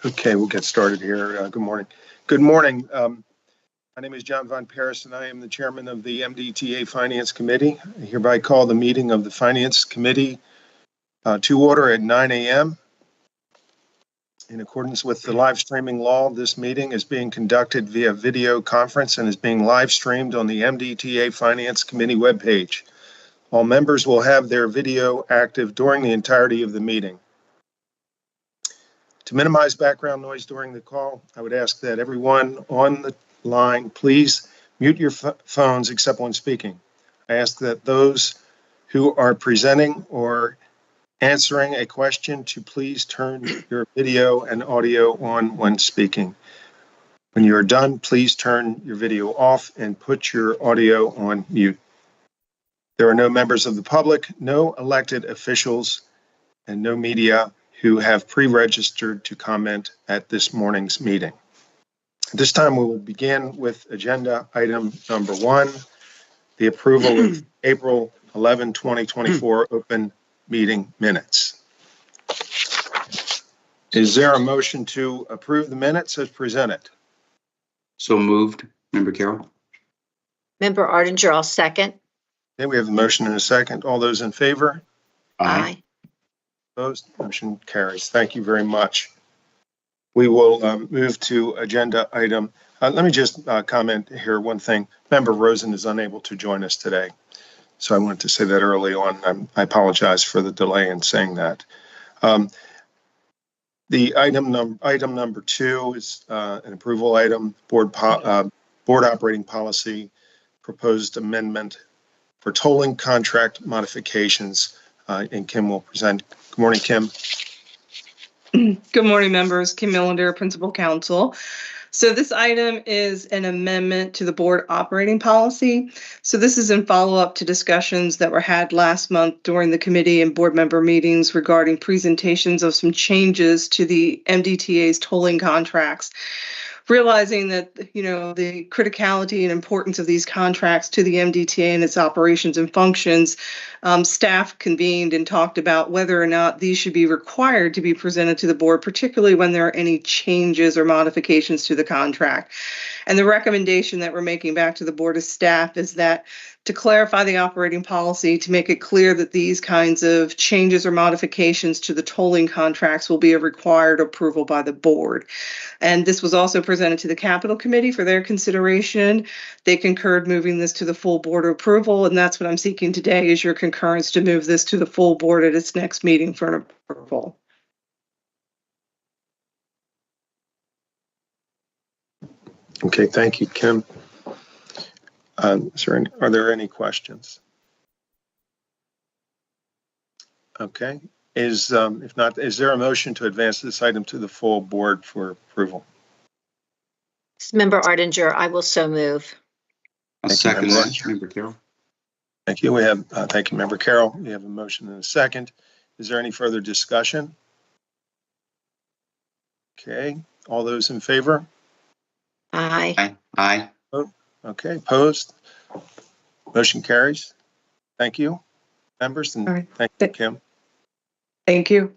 Okay, we'll get started here. Good morning. Good morning. My name is John Von Paris, and I am the chairman of the MDTA Finance Committee. I hereby call the meeting of the Finance Committee to order at 9 a.m. In accordance with the live streaming law, this meeting is being conducted via video conference and is being live streamed on the MDTA Finance Committee webpage. All members will have their video active during the entirety of the meeting. To minimize background noise during the call, I would ask that everyone on the line please mute your phones except when speaking. I ask that those who are presenting or answering a question to please turn your video and audio on when speaking. When you are done, please turn your video off and put your audio on mute. There are no members of the public, no elected officials, and no media who have pre-registered to comment at this morning's meeting. At this time, we will begin with agenda item number 1, the approval of April 11, 2024 open meeting minutes. Is there a motion to approve the minutes as presented? So moved. Member Carroll. Member Ardinger, I'll second. Okay, we have a motion and a second. All those in favor? Aye. Opposed? Motion carries. Thank you very much. We will move to agenda item. Let me just comment here one thing. Member Rosen is unable to join us today. So I wanted to say that early on. I apologize for the delay in saying that. The item number 2 is an approval item, board operating policy, proposed amendment for tolling contract modifications, and Kim will present. Good morning, Kim. Good morning, members. Kim Millender, Principal Counsel. So this item is an amendment to the board operating policy. So this is in follow-up to discussions that were had last month during the committee and board member meetings regarding presentations of some changes to the MDTA's tolling contracts. Realizing that, the criticality and importance of these contracts to the MDTA and its operations and functions, staff convened and talked about whether or not these should be required to be presented to the board, particularly when there are any changes or modifications to the contract. And the recommendation that we're making back to the board of staff is that to clarify the operating policy, to make it clear that these kinds of changes or modifications to the tolling contracts will be a required approval by the board. And this was also presented to the Capital Committee for their consideration. They concurred moving this to the full board approval, and that's what I'm seeking today is your concurrence to move this to the full board at its next meeting for an approval. Okay, thank you, Kim. Are there any questions? Okay, if not, is there a motion to advance this item to the full board for approval? Member Ardinger, I will so move. I'll second that. Member Carroll. Thank you. Thank you, Member Carroll. We have a motion and a second. Is there any further discussion? Okay, all those in favor? Aye. Aye. Aye. Okay, opposed? Motion carries. Thank you, members, and right. Thank you, Kim. Thank you.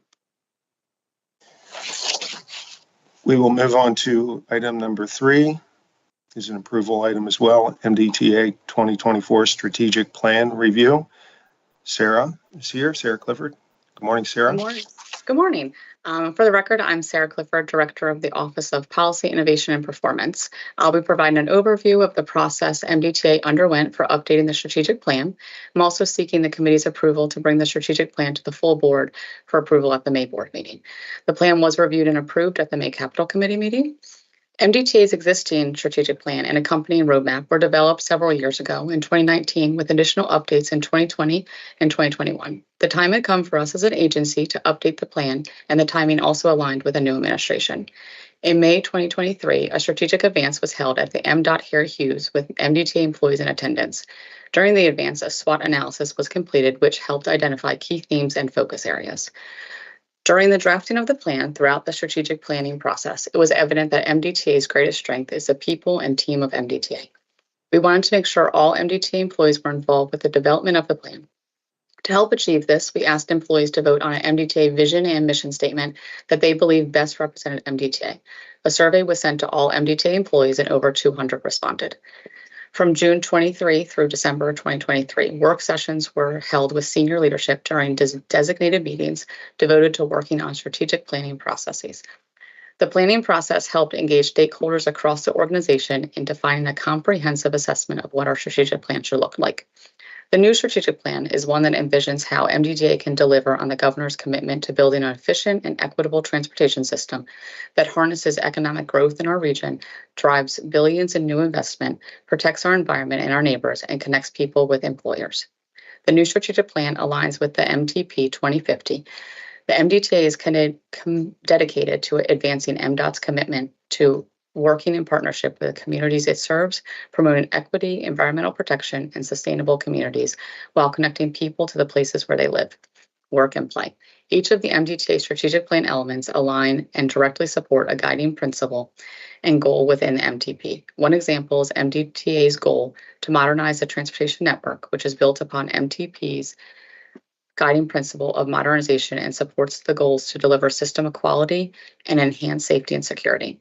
We will move on to item number 3. Is an approval item as well, MDTA 2024 Strategic Plan Review. Sarah is here, Sarah Clifford. Good morning, Sarah. Good morning. Good morning. For the record, I'm Sarah Clifford, Director of the Office of Policy, Innovation, and Performance. I'll be providing an overview of the process MDTA underwent for updating the strategic plan. I'm also seeking the committee's approval to bring the strategic plan to the full board for approval at the May board meeting. The plan was reviewed and approved at the May Capital Committee meeting. MDTA's existing strategic plan and accompanying roadmap were developed several years ago in 2019 with additional updates in 2020 and 2021. The time had come for us as an agency to update the plan, and the timing also aligned with a new administration. In May 2023, a strategic advance was held at the MDOT Harry Hughes with MDTA employees in attendance. During the advance, a SWOT analysis was completed, which helped identify key themes and focus areas. During the drafting of the plan throughout the strategic planning process, it was evident that MDTA's greatest strength is the people and team of MDTA. We wanted to make sure all MDTA employees were involved with the development of the plan. To help achieve this, we asked employees to vote on an MDTA vision and mission statement that they believe best represented MDTA. A survey was sent to all MDTA employees and over 200 responded. From June 23 through December 2023, work sessions were held with senior leadership during designated meetings devoted to working on strategic planning processes. The planning process helped engage stakeholders across the organization in defining a comprehensive assessment of what our strategic plan should look like. The new strategic plan is one that envisions how MDTA can deliver on the governor's commitment to building an efficient and equitable transportation system that harnesses economic growth in our region, drives billions in new investment, protects our environment and our neighbors, and connects people with employers. The new strategic plan aligns with the MTP 2050. The MDTA is dedicated to advancing MDOT's commitment to working in partnership with the communities it serves, promoting equity, environmental protection, and sustainable communities while connecting people to the places where they live, work, and play. Each of the MDTA strategic plan elements align and directly support a guiding principle and goal within the MTP. One example is MDTA's goal to modernize the transportation network, which is built upon MTP's guiding principle of modernization and supports the goals to deliver system equality and enhance safety and security.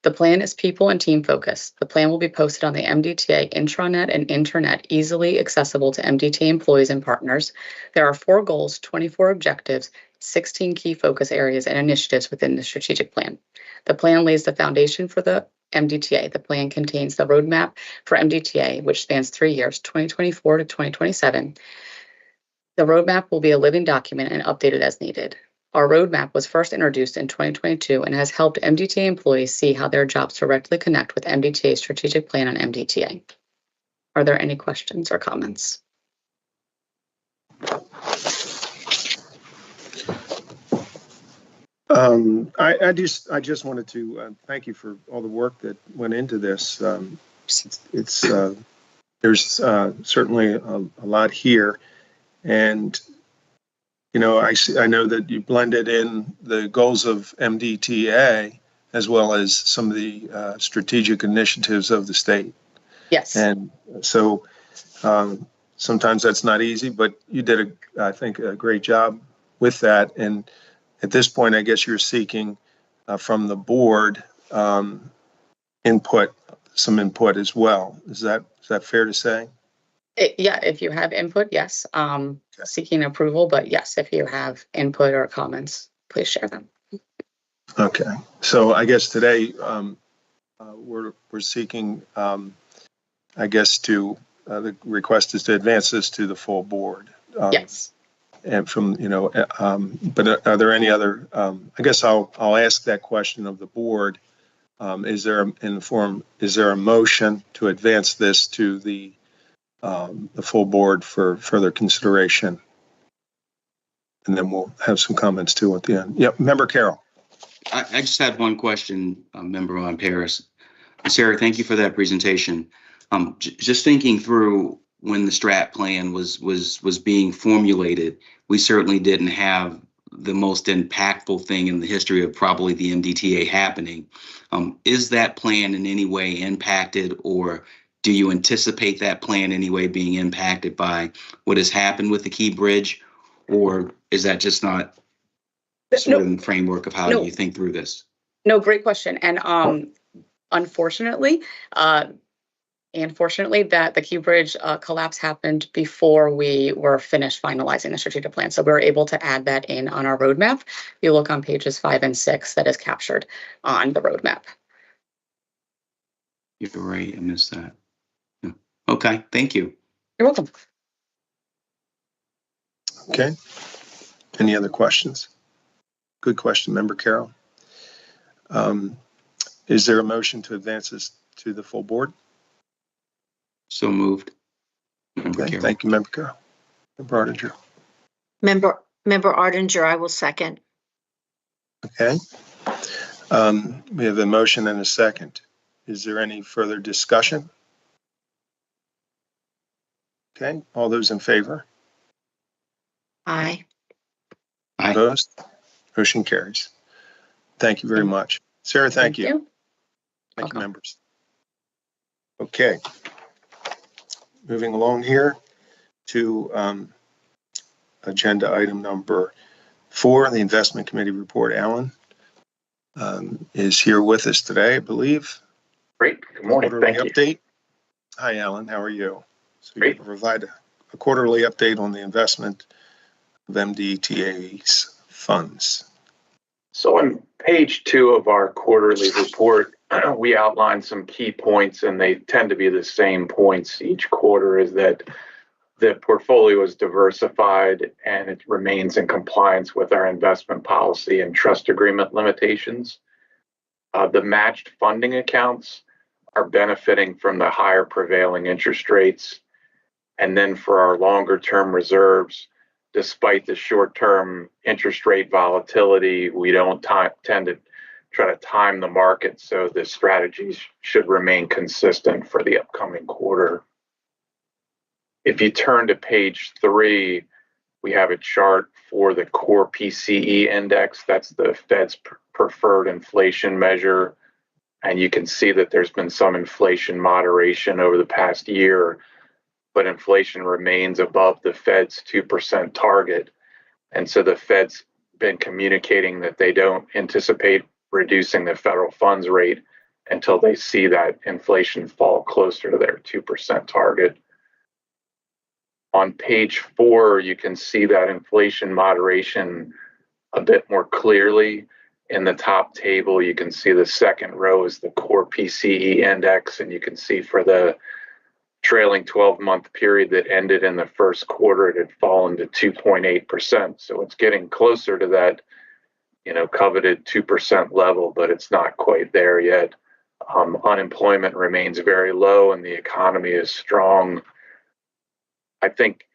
The plan is people and team focused. The plan will be posted on the MDTA intranet and internet, easily accessible to MDTA employees and partners. There are 4 goals, 24 objectives, 16 key focus areas and initiatives within the strategic plan. The plan lays the foundation for the MDTA. The plan contains the roadmap for MDTA, which spans 3 years, 2024 to 2027. The roadmap will be a living document and updated as needed. Our roadmap was first introduced in 2022 and has helped MDTA employees see how their jobs directly connect with MDTA's strategic plan on MDTA. Are there any questions or comments? I just wanted to thank you for all the work that went into this. There's certainly a lot here, and I know that you blended in the goals of MDTA as well as some of the strategic initiatives of the state. Yes. And so sometimes that's not easy, but you did, I think, a great job with that. And at this point, I guess you're seeking from the board some input as well. Is that fair to say? Yeah, if you have input, yes. Seeking approval, but yes, if you have input or comments, please share them. Okay. So I guess today we're seeking, I guess, the request is to advance this to the full board. Yes. And but are there any other? I guess I'll ask that question of the board. Is there a motion to advance this to the full board for further consideration? And then we'll have some comments too at the end. Yep, Member Carroll. I just had one question, Member on Paris. Sarah, thank you for that presentation. Just thinking through when the strat plan was being formulated, we certainly didn't have the most impactful thing in the history of probably the MDTA happening. Is that plan in any way impacted, or do you anticipate that plan anyway being impacted by what has happened with the Key Bridge, or is that just not sort of in the framework of how you think through this? No, great question. And unfortunately, that the Key Bridge collapse happened before we were finished finalizing the strategic plan. So we were able to add that in on our roadmap. If you look on pages 5 and 6, that is captured on the roadmap. You're right, I missed that. Okay, thank you. You're welcome. Okay. Any other questions? Good question, Member Carroll. Is there a motion to advance this to the full board? So moved. Okay, thank you, Member Carroll. Member Artinger. Member Artinger, I will second. Okay. We have a motion and a second. Is there any further discussion? Okay, all those in favor? Aye. Aye. Opposed? Motion carries. Thank you very much. Sarah, thank you. Thank you, members. Okay. Moving along here to agenda item number 4, the Investment Committee report. Alan is here with us today, I believe. Great. Good morning. Thank you. Update. Hi, Alan. How are you? So Great. you provide a quarterly update on the investment of MDTA's funds. So on page 2 of our quarterly report, we outline some key points, and they tend to be the same points each quarter, is that the portfolio is diversified and it remains in compliance with our investment policy and trust agreement limitations. The matched funding accounts are benefiting from the higher prevailing interest rates. And then for our longer term reserves, despite the short term interest rate volatility, we don't tend to try to time the market, so the strategies should remain consistent for the upcoming quarter. If you turn to page 3, we have a chart for the core PCE index. That's the Fed's preferred inflation measure. And you can see that there's been some inflation moderation over the past year, but inflation remains above the Fed's 2% target. And so the Fed's been communicating that they don't anticipate reducing the federal funds rate until they see that inflation fall closer to their 2% target. On page 4, you can see that inflation moderation a bit more clearly. In the top table, you can see the second row is the core PCE index, and you can see for the trailing 12-month period that ended in the first quarter, it had fallen to 2.8%. So it's getting closer to that, coveted 2% level, but it's not quite there yet. Unemployment remains very low and the economy is strong. I think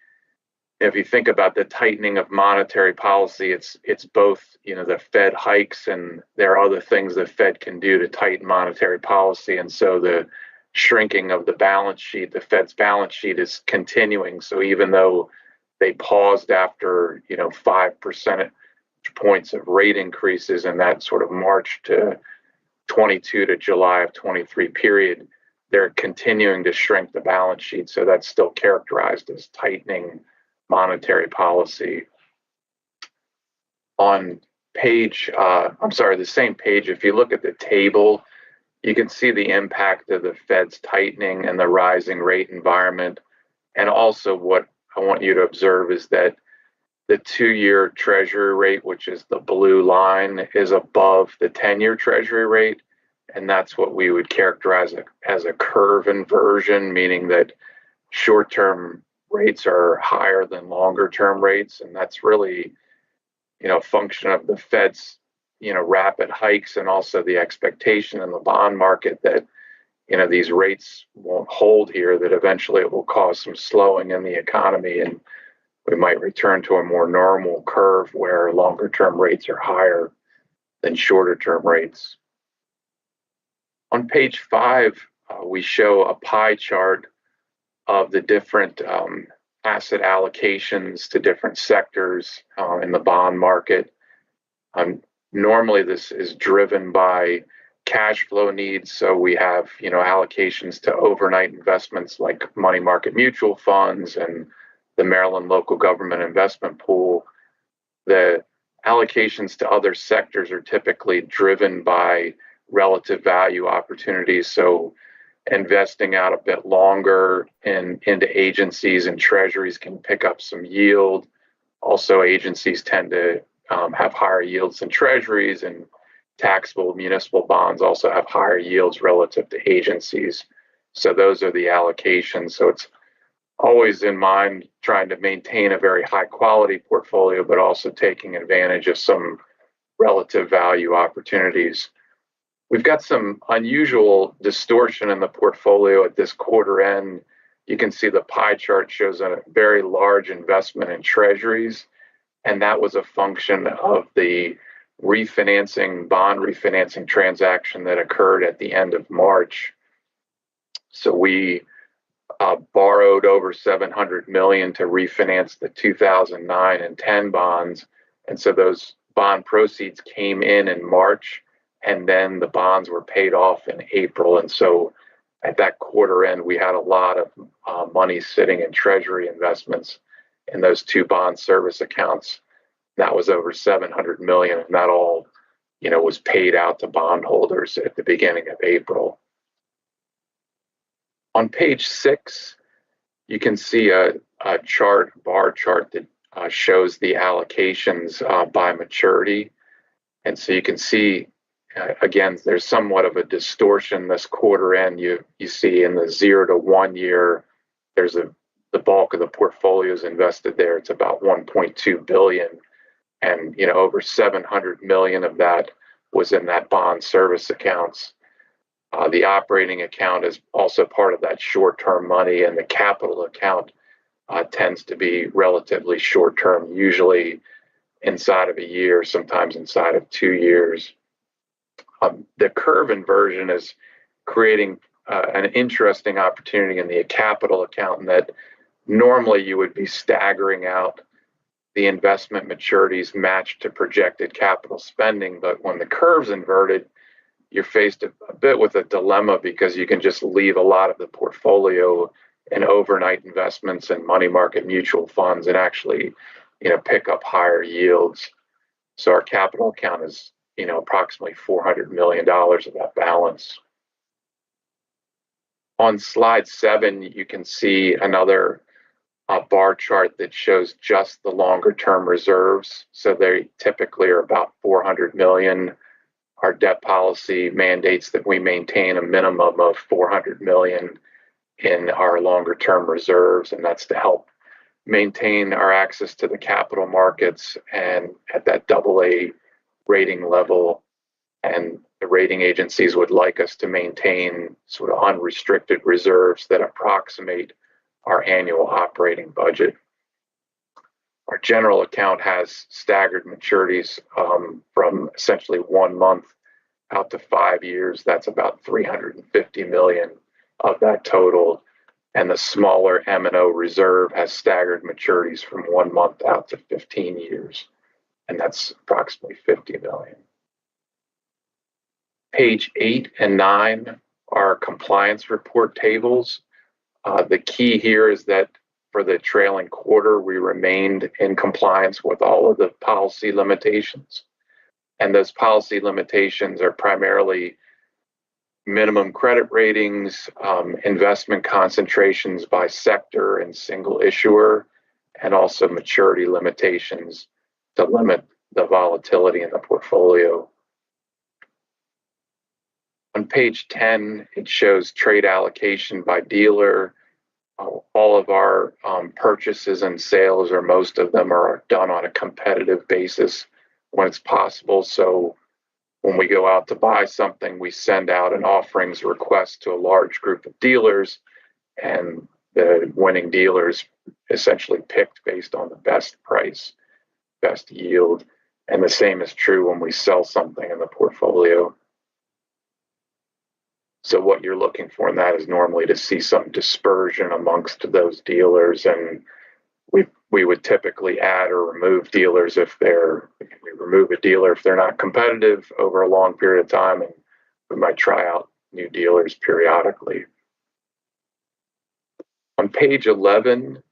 if you think about the tightening of monetary policy, it's both, the Fed hikes, and there are other things the Fed can do to tighten monetary policy. And so the shrinking of the balance sheet, the Fed's balance sheet is continuing. So even though they paused after, 5 percentage points of rate increases in that sort of March to 22 to July of 23 period, they're continuing to shrink the balance sheet. So that's still characterized as tightening monetary policy. On the same page, if you look at the table, you can see the impact of the Fed's tightening and the rising rate environment. And also what I want you to observe is that the 2-year Treasury rate, which is the blue line, is above the 10-year Treasury rate. And that's what we would characterize as a curve inversion, meaning that short-term rates are higher than longer-term rates. And that's really, a function of the Fed's, rapid hikes, and also the expectation in the bond market that, these rates won't hold here, that eventually it will cause some slowing in the economy, and we might return to a more normal curve where longer-term rates are higher than shorter-term rates. On page 5, we show a pie chart of the different asset allocations to different sectors in the bond market. Normally, this is driven by cash flow needs. So we have, allocations to overnight investments like money market mutual funds and the Maryland Local Government Investment Pool. The allocations to other sectors are typically driven by relative value opportunities. So investing out a bit longer into agencies and treasuries can pick up some yield. Also, agencies tend to have higher yields than treasuries, and taxable municipal bonds also have higher yields relative to agencies. So those are the allocations. So it's always in mind trying to maintain a very high quality portfolio, but also taking advantage of some relative value opportunities. We've got some unusual distortion in the portfolio at this quarter end. You can see the pie chart shows a very large investment in treasuries, and that was a function of the bond refinancing transaction that occurred at the end of March. So we borrowed over $700 million to refinance the 2009 and 10 bonds. And so those bond proceeds came in March, and then the bonds were paid off in April. And so at that quarter end, we had a lot of money sitting in treasury investments. in those two bond service accounts. That was over $700 million, and that all, was paid out to bondholders at the beginning of April. On page 6, you can see a bar chart that shows the allocations by maturity. And so you can see, again, there's somewhat of a distortion this quarter end. You see in the 0 to 1 year, there's the bulk of the portfolio is invested there. It's about 1.2 billion. And, over 700 million of that was in that bond service accounts. The operating account is also part of that short-term money, and the capital account tends to be relatively short-term, usually inside of a year, sometimes inside of 2 years. The curve inversion is creating an interesting opportunity in the capital account, in that normally you would be staggering out the investment maturities matched to projected capital spending. But when the curve's inverted, you're faced a bit with a dilemma, because you can just leave a lot of the portfolio in overnight investments and money market mutual funds and actually, pick up higher yields. So our capital account is, approximately $400 million of that balance. On slide 7, you can see another bar chart that shows just the longer term reserves. So they typically are about 400 million. Our debt policy mandates that we maintain a minimum of 400 million in our longer term reserves, and that's to help maintain our access to the capital markets and at that AA rating level. And the rating agencies would like us to maintain sort of unrestricted reserves that approximate our annual operating budget. Our general account has staggered maturities from essentially 1 month out to 5 years. That's about 350 million of that total. And the smaller M&O reserve has staggered maturities from 1 month out to 15 years. And that's approximately 50 million. Page 8 and 9 are compliance report tables. The key here is that for the trailing quarter, we remained in compliance with all of the policy limitations. And those policy limitations are primarily minimum credit ratings, investment concentrations by sector and single issuer, and also maturity limitations to limit the volatility in the portfolio. On page 10, it shows trade allocation by dealer. All of our purchases and sales, or most of them, are done on a competitive basis when it's possible. So when we go out to buy something, we send out an offerings request to a large group of dealers, and the winning dealers essentially picked based on the best price, best yield. And the same is true when we sell something in the portfolio. So what you're looking for in that is normally to see some dispersion amongst those dealers, and we would typically add or remove dealers we remove a dealer if they're not competitive over a long period of time, and we might try out new dealers periodically. On page 11,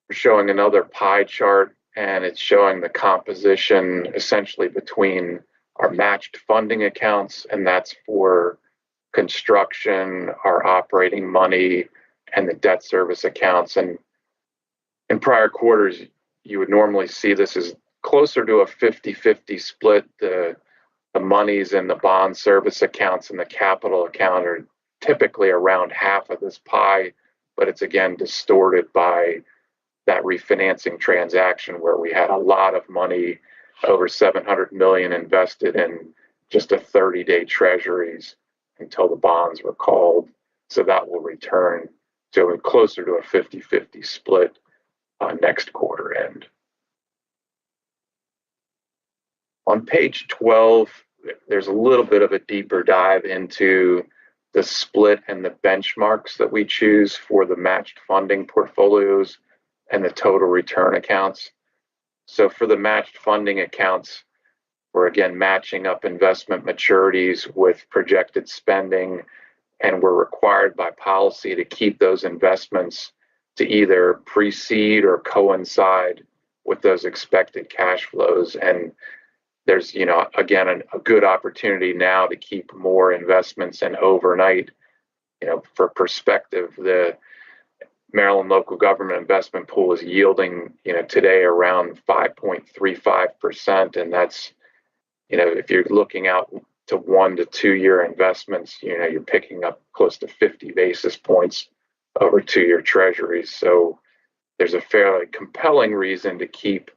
we're showing another pie chart, and it's showing the composition essentially between our matched funding accounts, and that's for construction, our operating money, and the debt service accounts. And in prior quarters, you would normally see this as closer to a 50-50 split. The monies in the bond service accounts and the capital account are typically around half of this pie, but it's again distorted by that refinancing transaction where we had a lot of money, over 700 million invested in just a 30-day treasuries until the bonds were called. So that will return to closer to a 50-50 split next quarter end. On page 12, there's a little bit of a deeper dive into the split and the benchmarks that we choose for the matched funding portfolios and the total return accounts. So for the matched funding accounts, we're again matching up investment maturities with projected spending, and we're required by policy to keep those investments to either precede or coincide with those expected cash flows. And there's, again, a good opportunity now to keep more investments in overnight. For perspective, the Maryland local government investment pool is yielding, today around 5.35%. And that's, if you're looking out to 1 to 2 year investments, you're picking up close to 50 basis points over 2-year treasuries. So there's a fairly compelling reason to keep,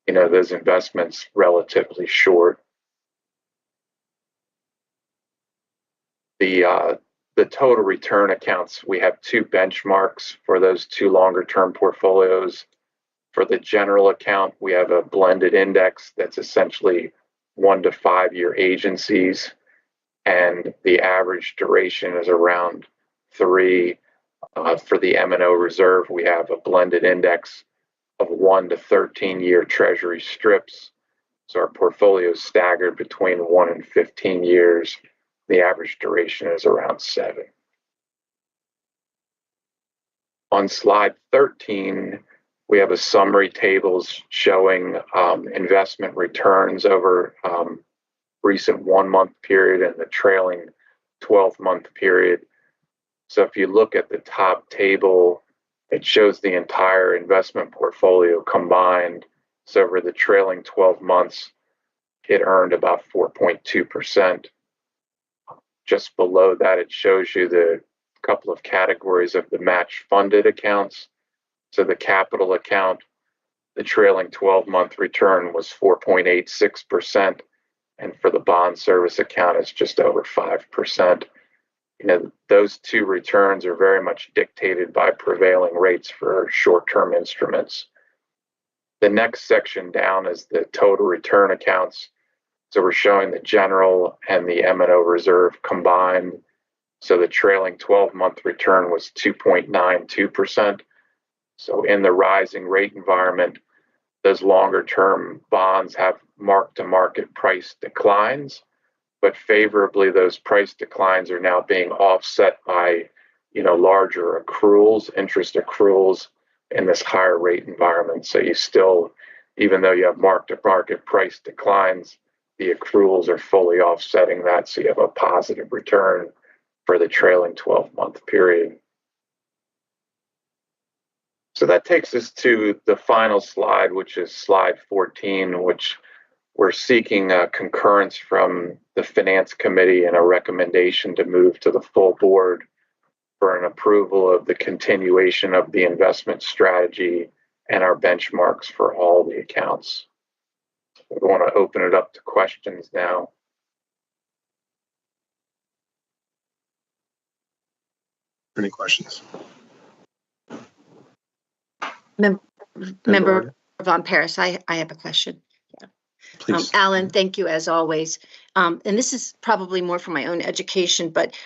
those investments relatively short. The total return accounts, we have 2 benchmarks for those 2 longer term portfolios. For the general account, we have a blended index that's essentially 1 to 5 year agencies, and the average duration is around 3. For the M&O reserve, we have a blended index of 1 to 13 year treasury strips. So our portfolio is staggered between 1 and 15 years. The average duration is around 7. On slide 13, we have a summary tables showing investment returns over recent 1-month period and the trailing 12-month period. So if you look at the top table, it shows the entire investment portfolio combined. So over the trailing 12 months, it earned about 4.2%. Just below that, it shows you the couple of categories of the match funded accounts. So the capital account, the trailing 12-month return was 4.86%. And for the bond service account, it's just over 5%. Those 2 returns are very much dictated by prevailing rates for short-term instruments. The next section down is the total return accounts. So we're showing the general and the M&O reserve combined. So the trailing 12-month return was 2.92%. So in the rising rate environment, those longer-term bonds have mark-to-market price declines, but favorably, those price declines are now being offset by, larger accruals, interest accruals in this higher rate environment. So you still, even though you have mark-to-market price declines, the accruals are fully offsetting that. So you have a positive return for the trailing 12-month period. So that takes us to the final slide, which is slide 14, which we're seeking a concurrence from the Finance Committee and a recommendation to move to the full board for an approval of the continuation of the investment strategy and our benchmarks for all the accounts. We want to open it up to questions now. Any questions? Member Von Paris, I have a question. Please. Alan, thank you as always. And this is probably more for my own education, but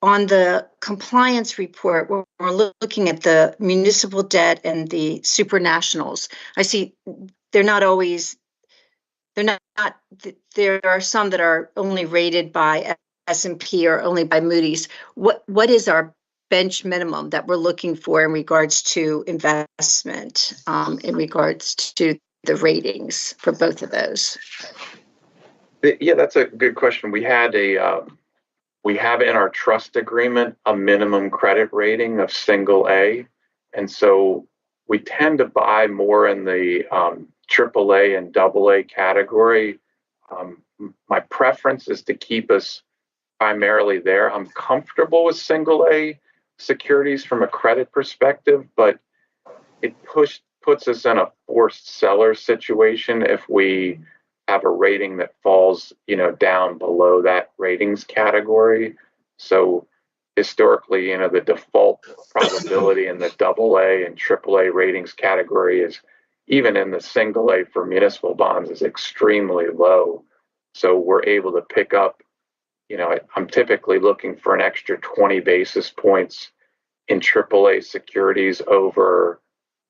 on the compliance report, we're looking at the municipal debt and the supranationals. I see there are some that are only rated by S&P or only by Moody's. What is our bench minimum that we're looking for in regards to investment, in regards to the ratings for both of those? Yeah, that's a good question. We have in our trust agreement a minimum credit rating of single A, and so we tend to buy more in the AAA and AA category. My preference is to keep us primarily there. I'm comfortable with single A securities from a credit perspective, but it puts us in a forced seller situation if we have a rating that falls, down below that ratings category. So historically, the default probability in the AA and AAA ratings category is, even in the single A for municipal bonds, is extremely low. So we're able to pick up, I'm typically looking for an extra 20 basis points in AAA securities over,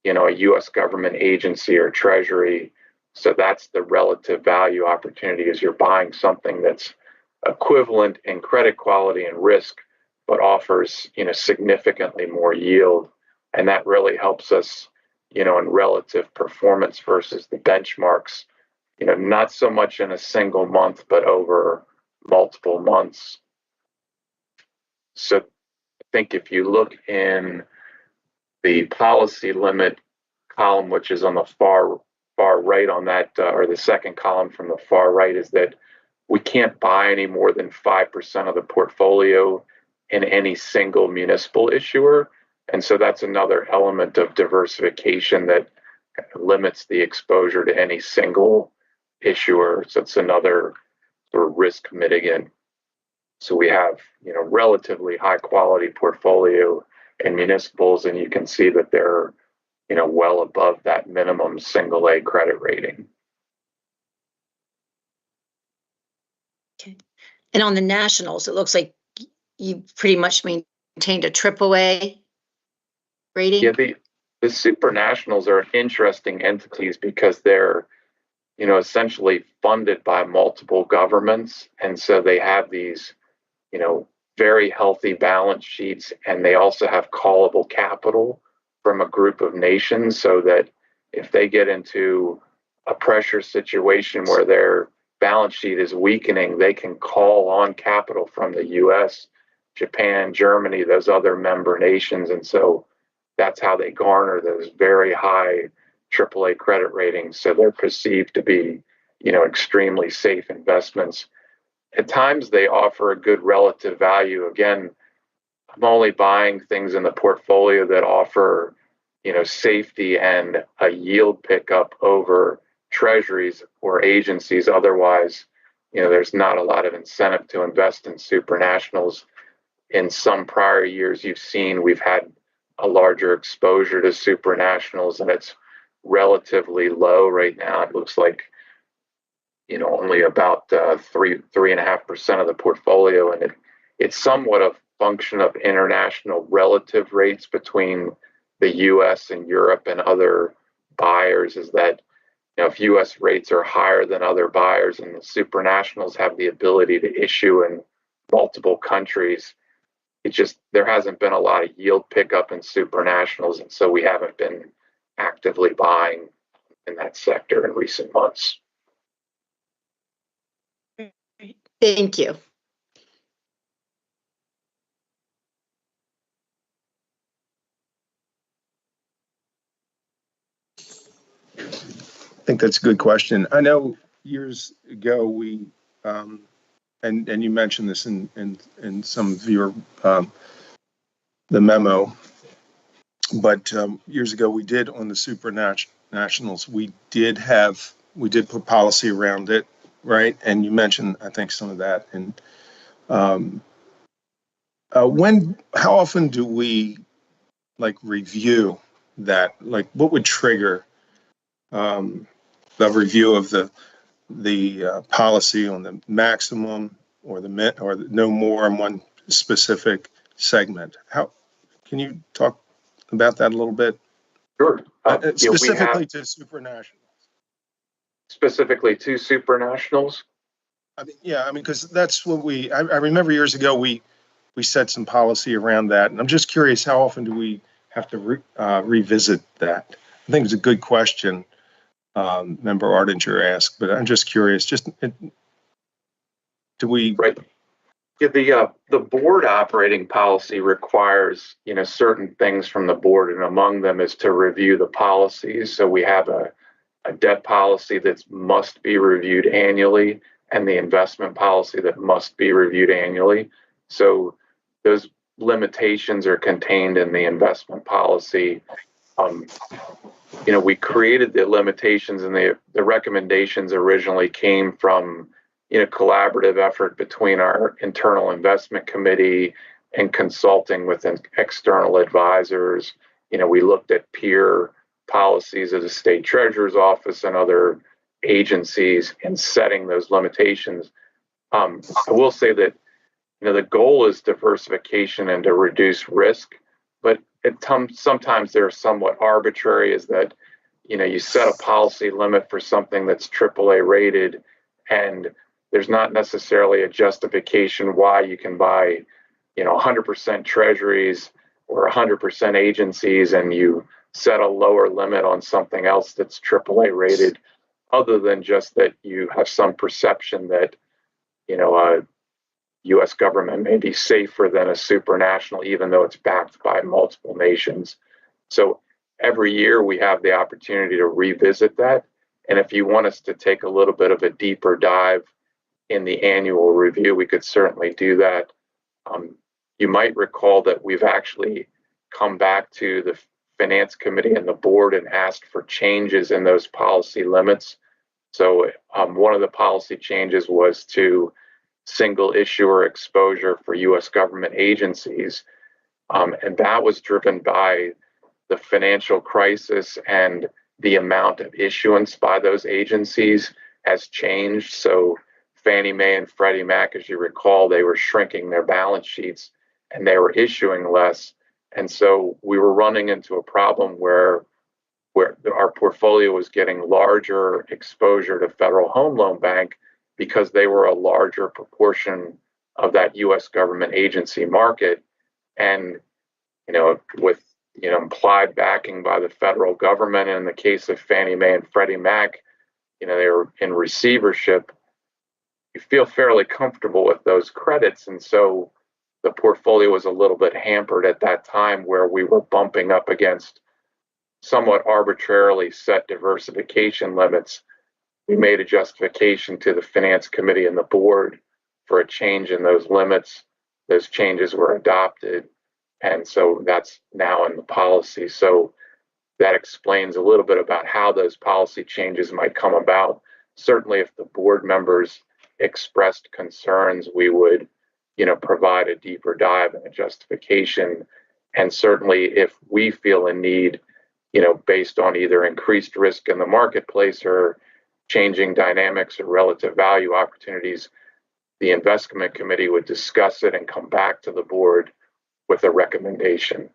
a U.S. government agency or treasury. So that's the relative value opportunity, is you're buying something that's equivalent in credit quality and risk, but offers, significantly more yield And that really helps us, in relative performance versus the benchmarks, not so much in a single month, but over multiple months. So I think if you look in the policy limit column, which is on the far right on that, or the second column from the far right, is that we can't buy any more than 5% of the portfolio in any single municipal issuer. And so that's another element of diversification that limits the exposure to any single issuer. So it's another sort of risk mitigant. So we have, relatively high quality portfolio in municipals, and you can see that they're, well above that minimum single A credit rating. Okay. And on the nationals, it looks like you pretty much maintained a AAA rating. Yeah, the supranationals are interesting entities because they're, essentially funded by multiple governments. And so they have these, very healthy balance sheets, and they also have callable capital from a group of nations, so that if they get into a pressure situation where their balance sheet is weakening, they can call on capital from the US, Japan, Germany, those other member nations. And so that's how they garner those very high AAA credit ratings. So they're perceived to be, extremely safe investments. At times they offer a good relative value. Again, I'm only buying things in the portfolio that offer, safety and a yield pickup over treasuries or agencies. Otherwise, there's not a lot of incentive to invest in supranationals. In some prior years, you've seen we've had a larger exposure to supranationals, and it's relatively low right now. It looks like, only about 3.5% of the portfolio, and it's somewhat a function of international relative rates between the U.S. and Europe and other buyers. Is that, if U.S. rates are higher than other buyers, and the supranationals have the ability to issue in multiple countries, there hasn't been a lot of yield pickup in supranationals, and so we haven't been actively buying in that sector in recent months. Thank you. I think that's a good question. I know years ago we, and you mentioned this in some of your the memo, but years ago we did on the supranationals. We did put policy around it, right? And you mentioned, I think, some of that. And how often do we review that? Like, what would trigger the review of the policy on the maximum or no more in one specific segment? How can you talk about that a little bit? Sure. Specifically to supranationals. Specifically to supranationals? Because that's what I remember years ago we set some policy around that, and I'm just curious, how often do we have to revisit that? I think it's a good question. Member Ardinger asked, but I'm just curious. Do we? Right. Yeah, the board operating policy requires, certain things from the board, and among them is to review the policies. So we have a debt policy that must be reviewed annually, and the investment policy that must be reviewed annually. So those limitations are contained in the investment policy. We created the limitations, and the recommendations originally came from collaborative effort between our internal investment committee and consulting with external advisors. We looked at peer policies of the state treasurer's office and other agencies in setting those limitations. I will say that the goal is diversification and to reduce risk, but sometimes they're somewhat arbitrary. Is that you set a policy limit for something that's AAA rated, and there's not necessarily a justification why you can buy 100% treasuries or 100% agencies and you set a lower limit on something else that's AAA rated, other than just that you have some perception that, U.S. government may be safer than a supranational, even though it's backed by multiple nations. So every year we have the opportunity to revisit that. And if you want us to take a little bit of a deeper dive in the annual review, we could certainly do that. You might recall that we've actually come back to the Finance Committee and the board and asked for changes in those policy limits. So one of the policy changes was to single issuer exposure for U.S. government agencies. And that was driven by the financial crisis, and the amount of issuance by those agencies has changed. So Fannie Mae and Freddie Mac, as you recall, they were shrinking their balance sheets and they were issuing less. And so we were running into a problem where our portfolio was getting larger exposure to Federal Home Loan Bank because they were a larger proportion of that U.S. government agency market. And, with, implied backing by the federal government, in the case of Fannie Mae and Freddie Mac, they were in receivership, you feel fairly comfortable with those credits. And so the portfolio was a little bit hampered at that time, where we were bumping up against somewhat arbitrarily set diversification limits. We made a justification to the Finance Committee and the board for a change in those limits. Those changes were adopted, and so that's now in the policy. So that explains a little bit about how those policy changes might come about. Certainly, if the board members expressed concerns, we would, provide a deeper dive and a justification. And certainly, if we feel a need, based on either increased risk in the marketplace or changing dynamics or relative value opportunities, the investment committee would discuss it and come back to the board with a recommendation.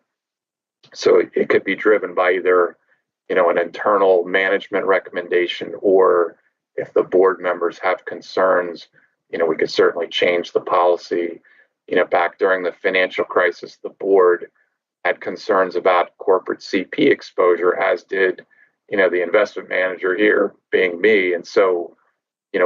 So it could be driven by either, an internal management recommendation, or if the board members have concerns, we could certainly change the policy. Back during the financial crisis, the board had concerns about corporate CP exposure, as did, the investment manager here being me. And so,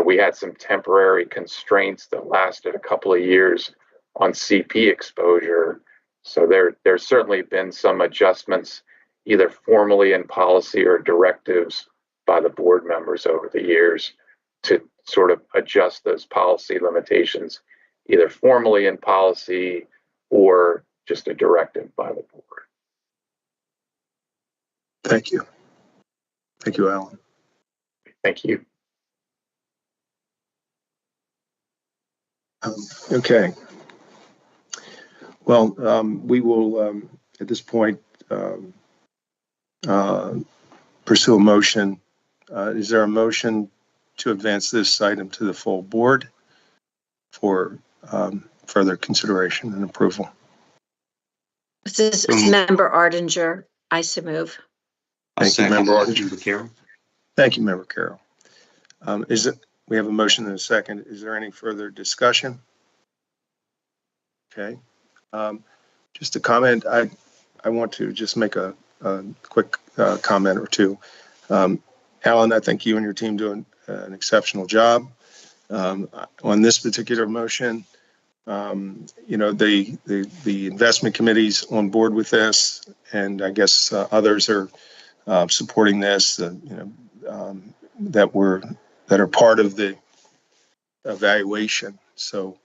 we had some temporary constraints that lasted a couple of years on CP exposure. So there's certainly been some adjustments, either formally in policy or directives by the board members over the years, to sort of adjust those policy limitations, either formally in policy or just a directive by the board. Thank you. Thank you, Alan. Thank you. Okay. Well, we will, at this point, pursue a motion. Is there a motion to advance this item to the full board for further consideration and approval? This is Member Ardinger. I so move. Thank you, Member Ardinger. Carroll. Thank you, Member Carroll. We have a motion and a second. Is there any further discussion? Okay. Just a comment. I want to just make a quick comment or two. Alan, I think you and your team do an exceptional job on this particular motion. The investment committee's on board with this, and I guess others are supporting this. That are part of the evaluation. So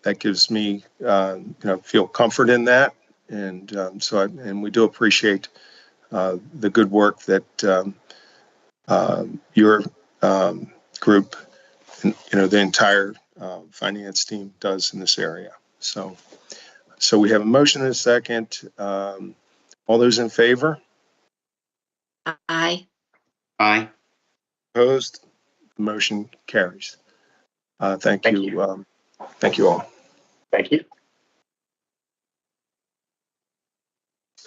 that gives me, feel comfort in that, and and we do appreciate the good work that your group, and, the entire finance team does in this area. So we have a motion and a second. All those in favor? Aye. Aye. Opposed? The motion carries. Thank you. Thank you all. Thank you.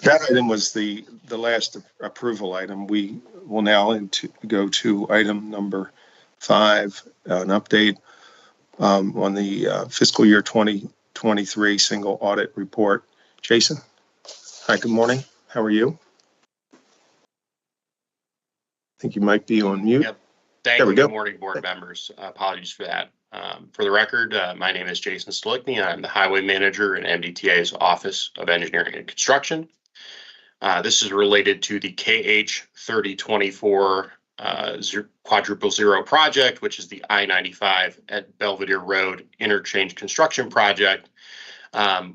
That item was the last approval item. We will now go to item number 5, an update on the fiscal year 2023 single audit report. Jason? Hi, good morning. How are you? I think you might be on mute. Yep. Thank There we you. go. Good morning, board members. Apologies for that. For the record, my name is Jason Stolickney. I'm the highway manager in MDTA's Office of Engineering and Construction. This is related to the KH 3024 quadruple zero project, which is the I-95 at Belvedere Road interchange construction project,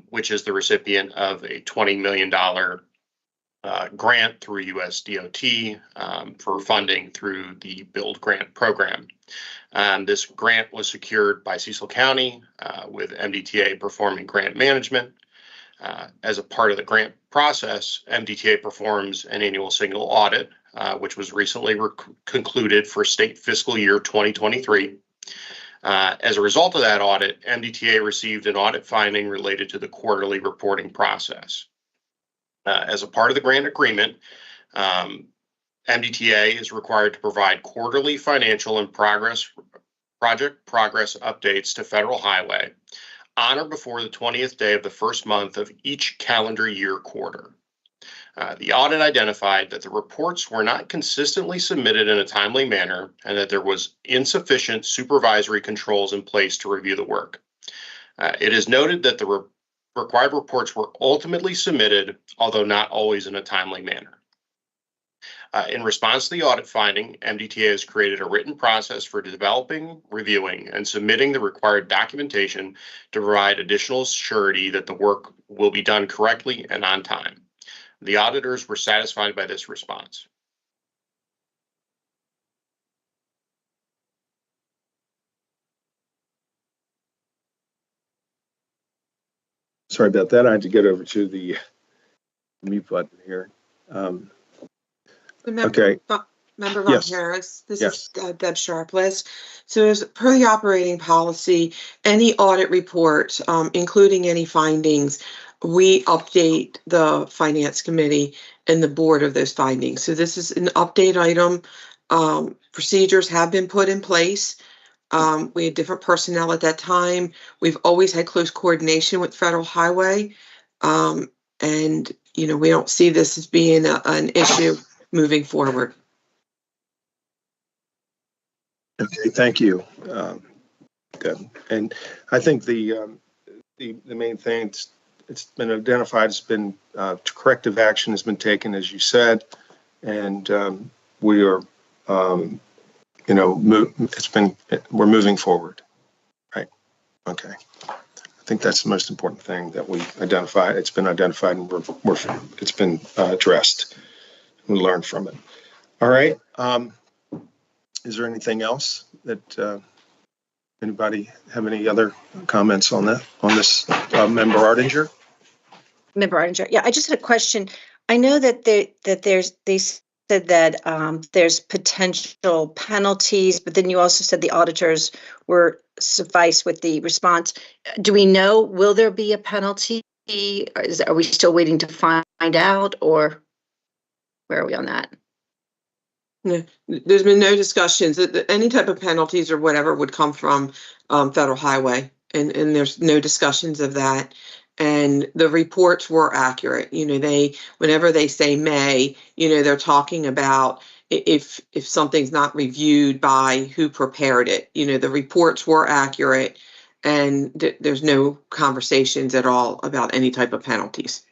which is the recipient of a $20 million grant through US DOT for funding through the Build Grant Program. This grant was secured by Cecil County with MDTA performing grant management. As a part of the grant process, MDTA performs an annual single audit, which was recently concluded for state fiscal year 2023. As a result of that audit, MDTA received an audit finding related to the quarterly reporting process. As a part of the grant agreement, MDTA is required to provide quarterly financial and project progress updates to Federal Highway on or before the 20th day of the first month of each calendar year quarter. The audit identified that the reports were not consistently submitted in a timely manner and that there was insufficient supervisory controls in place to review the work. It is noted that the required reports were ultimately submitted, although not always in a timely manner. In response to the audit finding, MDTA has created a written process for developing, reviewing, and submitting the required documentation to provide additional surety that the work will be done correctly and on time. The auditors were satisfied by this response. Sorry about that. I had to get over to the mute button here. Okay. Member Von Yes. Harris, this Yes. is Deb Sharpless. So as per the operating policy, any audit report, including any findings, we update the finance committee and the board of those findings. So this is an update item. Procedures have been put in place. We had different personnel at that time. We've always had close coordination with Federal Highway. And, you know, we don't see this as being an issue moving forward. Okay, thank you. Good. And I think the main thing, it's been identified, it's been corrective action has been taken, as you said, and we are, you know, we're moving forward. Right. Okay. I think that's the most important thing that we identify. It's been identified and it's been addressed. We learned from it. All right. Is there anything else that anybody have any other comments on that, on this Member Ardinger? Member Ardinger, yeah, I just had a question. I know that they said that there's potential penalties, but then you also said the auditors were suffice with the response. Do we know, will there be a penalty? Are we still waiting to find out, or where are we on that? No, there's been no discussions that any type of penalties or whatever would come from Federal Highway, and there's no discussions of that. And the reports were accurate. You know, whenever they say may, you know, they're talking about if something's not reviewed by who prepared it. You know, the reports were accurate, and there's no conversations at all about any type of penalties.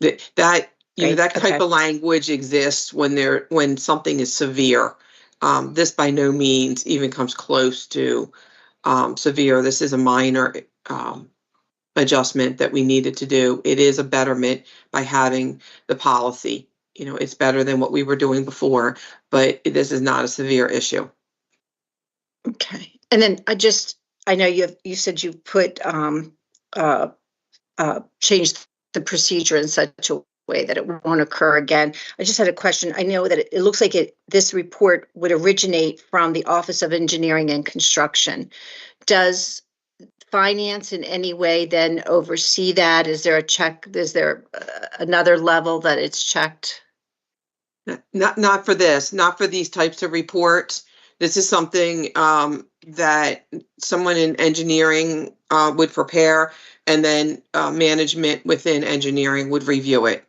That you know, that type of language exists when something is severe. This by no means even comes close to severe. This is a minor adjustment that we needed to do. It is a betterment by having the policy. You know, it's better than what we were doing before, but this is not a severe issue. Okay. And then I know you said you put changed the procedure in such a way that it won't occur again. I just had a question. I know that it looks like this report would originate from the Office of Engineering and Construction. Does finance in any way then oversee that? Is there a check? Is there another level that it's checked? Not for this, not for these types of reports. This is something that someone in engineering would prepare. and then management within engineering would review it.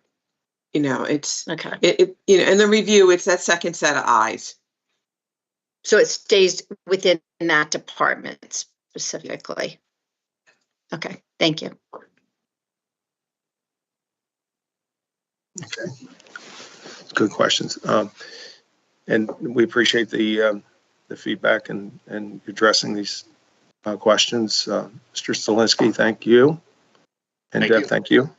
It's Okay. in the review, it's that second set of eyes. So it stays within that department specifically. Okay, thank you. Okay. Good questions. And we appreciate the feedback and addressing these questions. Mr. Stalinsky, thank you. And Deb, thank you.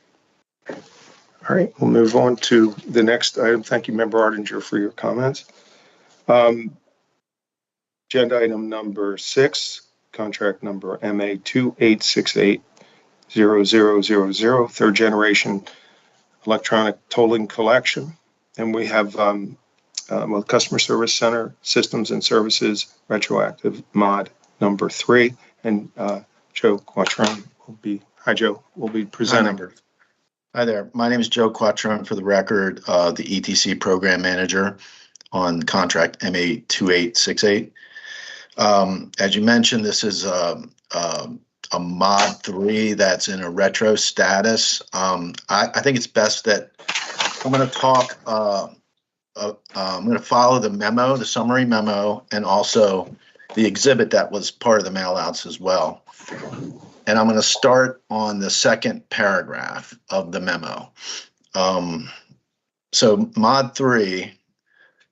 All right, we'll move on to the next item. Thank you, Member Ardinger, for your comments. Agenda item number 6, contract number MA 28680000, third generation electronic tolling collection. And we have Customer Service Center Systems and Services retroactive mod number 3. And Joe Quattrone will be, hi Joe, will be presenting. Hi there. My name is Joe Quattrone, for the record, the ETC program manager on contract MA 2868. As you mentioned, this is a mod 3 that's in a retro status. I think it's best that I'm going to talk, I'm going to follow the memo, the summary memo, and also the exhibit that was part of the mail outs as well. And I'm going to start on the second paragraph of the memo. So mod 3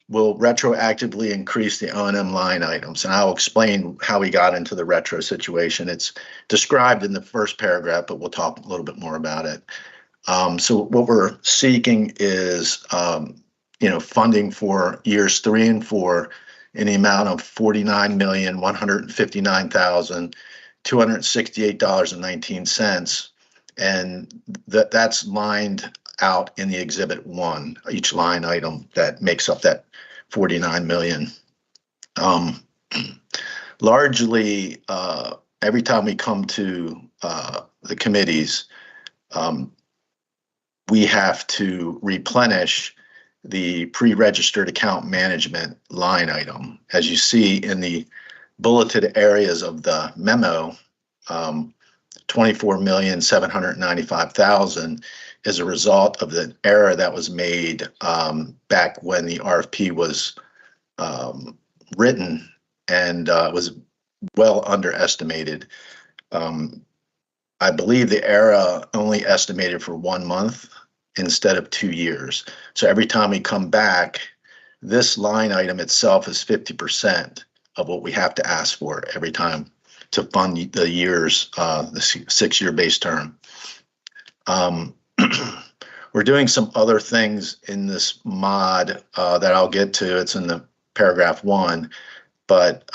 will retroactively increase the O&M line items. And I'll explain how we got into the retro situation. It's described in the first paragraph, but we'll talk a little bit more about it. So what we're seeking is, funding for years 3 and 4 in the amount of $49,159,268.19. And that's lined out in the Exhibit 1, each line item that makes up that 49 million. Largely, every time we come to the committees, we have to replenish the pre-registered account management line item. As you see in the bulleted areas of the memo, 24,795,000 is a result of the error that was made back when the RFP was written and was well underestimated. I believe the error only estimated for 1 month instead of 2 years. So every time we come back, this line item itself is 50% of what we have to ask for every time to fund the years, the 6-year base term. We're doing some other things in this mod that I'll get to. It's in the paragraph 1. But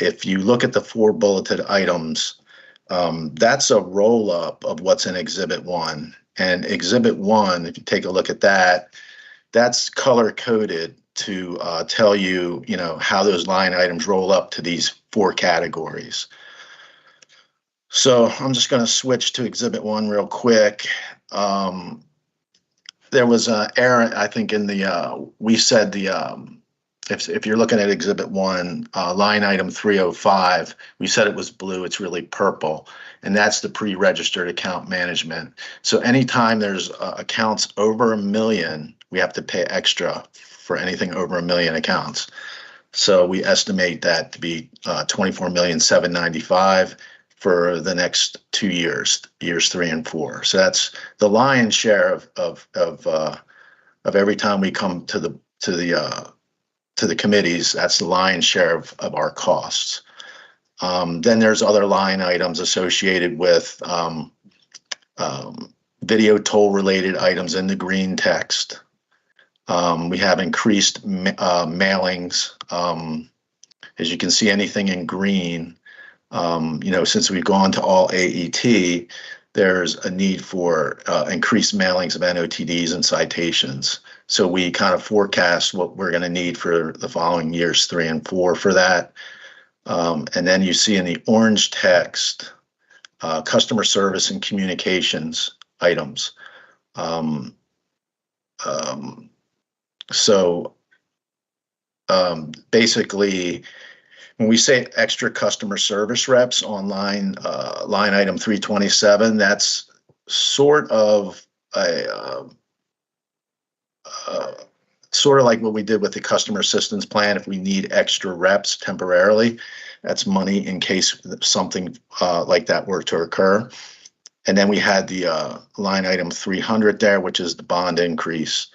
if you look at the 4 bulleted items, that's a roll up of what's in Exhibit 1. And Exhibit 1, if you take a look at that, that's color coded to tell you, how those line items roll up to these 4 categories. So I'm just going to switch to Exhibit 1 real quick. There was an error, I think, in the, we said the, if you're looking at Exhibit 1, line item 305, we said it was blue, it's really purple. And that's the pre-registered account management. So anytime there's accounts over $1 million, we have to pay extra for anything over $1 million accounts. So we estimate that to be $24,795,000 for the next 2 years, years 3 and 4. So that's the lion's share of every time we come to the committees. That's the lion's share of our costs. Then there's other line items associated with video toll related items in the green text. We have increased mailings. As you can see, anything in green, since we've gone to all AET, there's a need for increased mailings of NOTDs and citations. So we kind of forecast what we're going to need for the following years 3 and 4 for that. And then you see in the orange text, customer service and communications items. Basically, When we say extra customer service reps on line item 327, that's sort of sort of like what we did with the customer assistance plan. If we need extra reps temporarily, that's money in case something like that were to occur. And then we had the line item 300 there, which is the bond increase.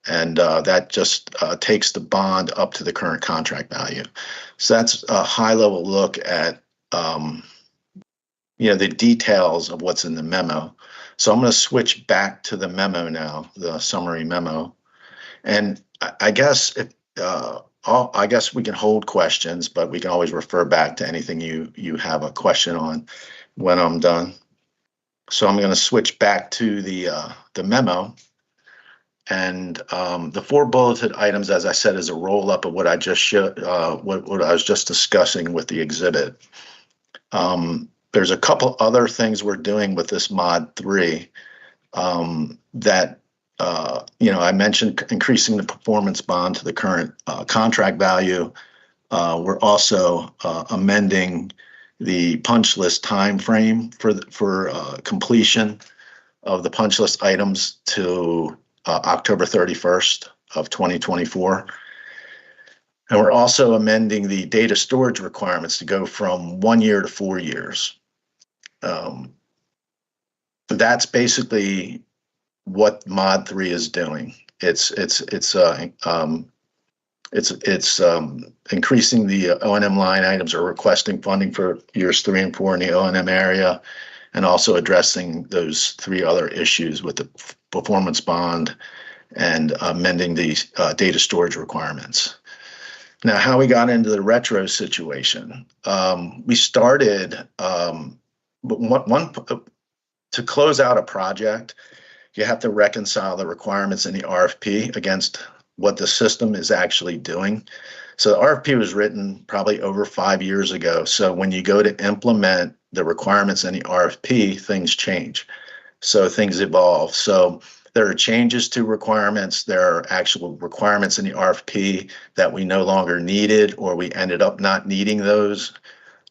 And that just takes the bond up to the current contract value. So that's a high level look at the details of what's in the memo. So I'm going to switch back to the memo now, the summary memo. And I guess I guess we can hold questions, but we can always refer back to anything you have a question on when I'm done. So I'm going to switch back to the memo. And the 4 bulleted items, as I said, is a roll up of what I just showed, what I was just discussing with the exhibit. There's a couple other things we're doing with this mod 3 that I mentioned increasing the performance bond to the current contract value. We're also amending the punch list time frame for completion of the punch list items to October 31st of 2024. And we're also amending the data storage requirements to go from 1 year to 4 years. That's basically what mod 3 is doing. It's increasing the O&M line items or requesting funding for years 3 and 4 in the O&M area, and also addressing those 3 other issues with the performance bond and amending the data storage requirements. Now, how we got into the retro situation, we started to close out a project. You have to reconcile the requirements in the RFP against what the system is actually doing. So the RFP was written probably over 5 years ago. So when you go to implement the requirements in the RFP, things change. So things evolve. So there are changes to requirements. There are actual requirements in the RFP that we no longer needed, or we ended up not needing those.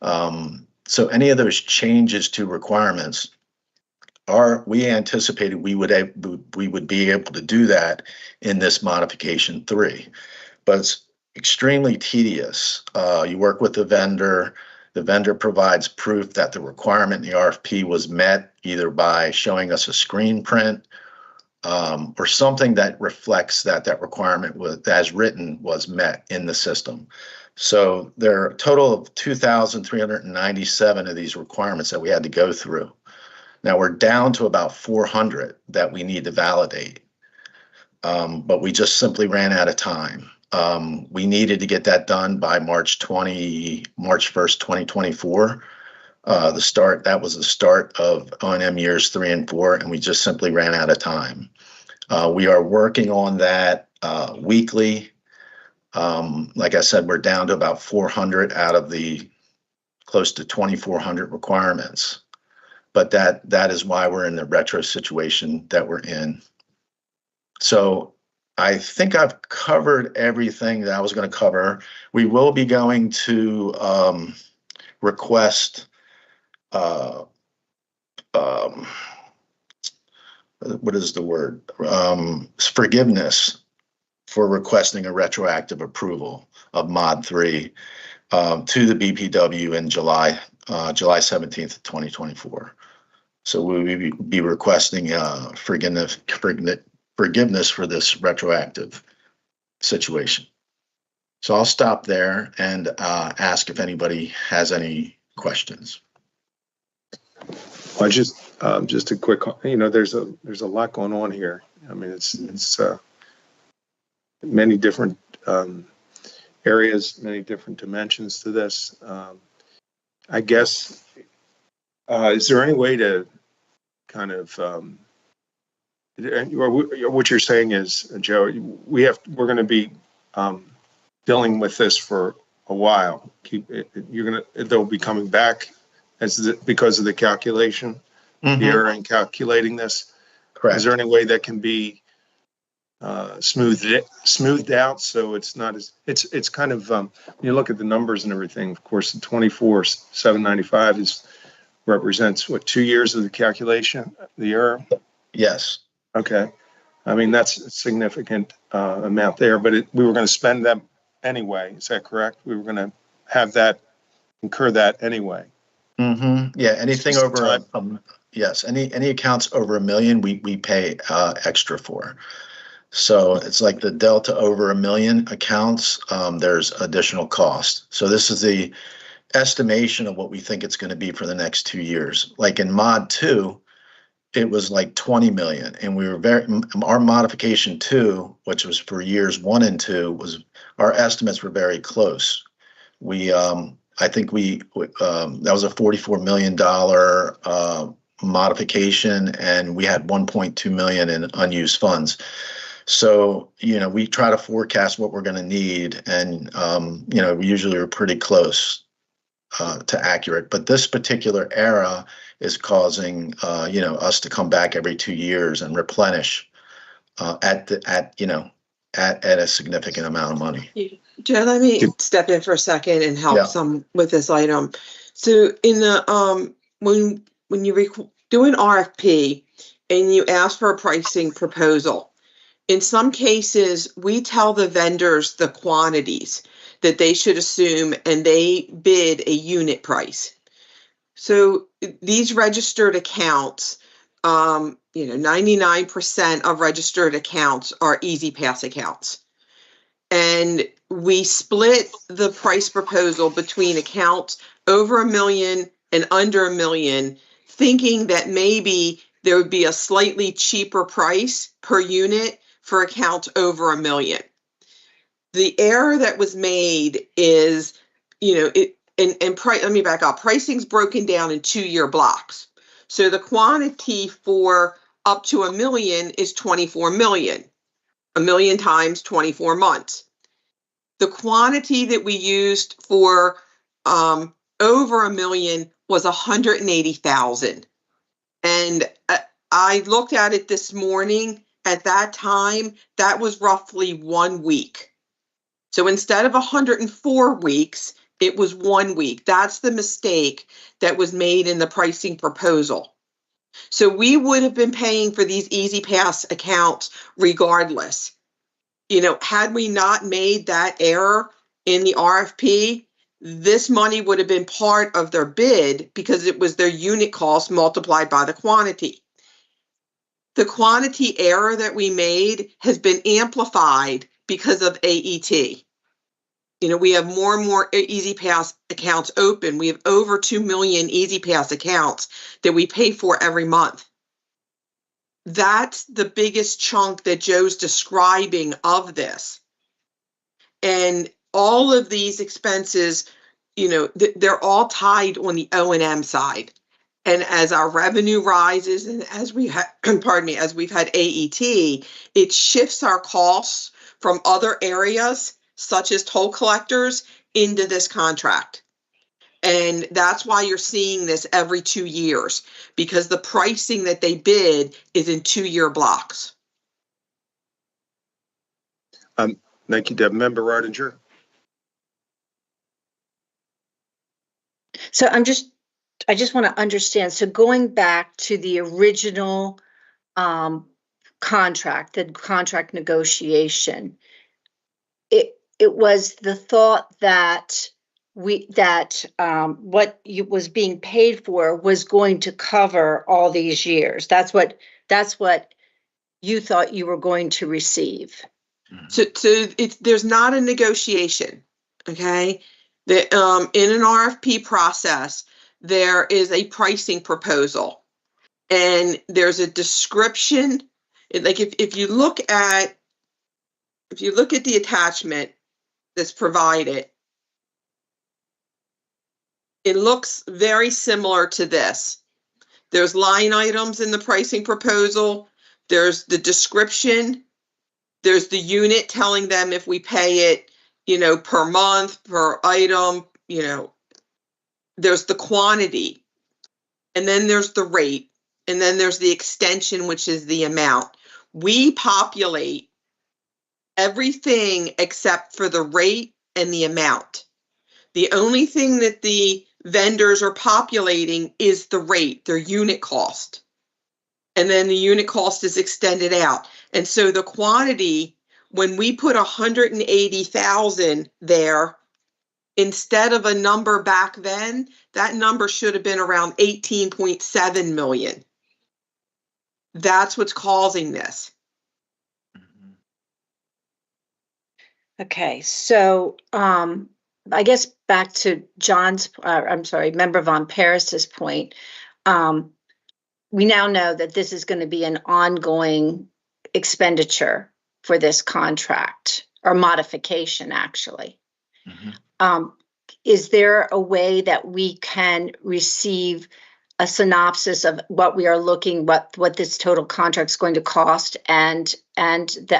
So any of those changes to requirements, we anticipated we would be able to do that in this modification 3, but it's extremely tedious. You work with the vendor provides proof that the requirement in the RFP was met, either by showing us a screen print or something that reflects that requirement was, as written, was met in the system. So there are a total of 2,397 of these requirements that we had to go through. Now we're down to about 400 that we need to validate, but we just simply ran out of time. We needed to get that done by March 1st, 2024. That was the start of O&M years 3 and 4, and we just simply ran out of time. We are working on that weekly. Like I said, we're down to about 400 out of the close to 2,400 requirements. But that is why we're in the retro situation that we're in. So I think I've covered everything that I was going to cover. We will be going to request what is the word? Forgiveness for requesting a retroactive approval of mod 3 to the BPW in July 17th, 2024. So we will be requesting forgiveness for this retroactive situation. So I'll stop there and ask if anybody has any questions. Well, just a quick, there's a lot going on here. I mean, it's many different areas, many different dimensions to this. I guess, is there any way to kind of, what you're saying is, Joe, we're going to be dealing with this for a while. They'll be coming back because of the calculation, the error in calculating this. Correct. Is there any way that can be smoothed out, so it's not as, it's kind of, when you look at the numbers and everything, of course, the 24,795 represents what, 2 years of the calculation, the error? Yes. Okay. I mean, that's a significant amount there, but we were going to spend them anyway. Is that correct? We were going to have that, incur that anyway. Yeah, anything over, Time. yes, any accounts over $1 million, we pay extra for. So it's like the delta over $1 million accounts, there's additional cost. So this is the estimation of what we think it's going to be for the next 2 years. Like in mod 2, it was like 20 million, and we were our modification 2, which was for years 1 and 2, was, our estimates were very close. We I think that was a $44 million modification, and we had 1.2 million in unused funds. So, we try to forecast what we're going to need, and we usually are pretty close to accurate. But this particular era is causing us to come back every 2 years and replenish at a significant amount of money. Joe, let me step in for a second and help some with this item. So in the when you do an RFP and you ask for a pricing proposal, in some cases we tell the vendors the quantities that they should assume, and they bid a unit price. So these registered accounts, 99% of registered accounts are Easy Pass accounts. And we split the price proposal between accounts over $1 million and under $1 million, thinking that maybe there would be a slightly cheaper price per unit for accounts over $1 million. The error that was made is, let me back up. Pricing's broken down in 2-year blocks. So the quantity for up to $1 million is 24 million. 1 million times 24 months. The quantity that we used for over $1 million was 180,000. And I looked at it this morning. At that time, that was roughly 1 week. So instead of 104 weeks, it was 1 week. That's the mistake that was made in the pricing proposal. So we would have been paying for these Easy Pass accounts regardless. Had we not made that error in the RFP, this money would have been part of their bid because it was their unit cost multiplied by the quantity. The quantity error that we made has been amplified because of AET. We have more and more Easy Pass accounts open. We have over 2 million Easy Pass accounts that we pay for every month. That's the biggest chunk that Joe's describing of this. And all of these expenses, they're all tied on the O&M side. And as our revenue rises and as we as we've had AET, it shifts our costs from other areas such as toll collectors into this contract. And that's why you're seeing this every 2 years, because the pricing that they bid is in 2-year blocks. Thank you, Deb. Member Ardinger. So I just want to understand. So going back to the original contract, the contract negotiation, it was the thought that what was being paid for was going to cover all these years. That's what you thought you were going to receive. So there's not a negotiation, okay? In an RFP process, there is a pricing proposal, and there's a description. Like if you look at the attachment that's provided, it looks very similar to this. There's line items in the pricing proposal. There's the description. There's the unit telling them if we pay it, per month, per item, there's the quantity. And then there's the rate. And then there's the extension, which is the amount. We populate everything except for the rate and the amount. The only thing that the vendors are populating is the rate, their unit cost. And then the unit cost is extended out. And so the quantity, when we put 180,000 there, instead of a number back then, that number should have been around 18.7 million. That's what's causing this. Okay, so I guess back to John's, Member Von Paris's point. We now know that this is going to be an ongoing expenditure for this contract, or modification, actually. Is there a way that we can receive a synopsis of what we are looking, what this total contract is going to cost, and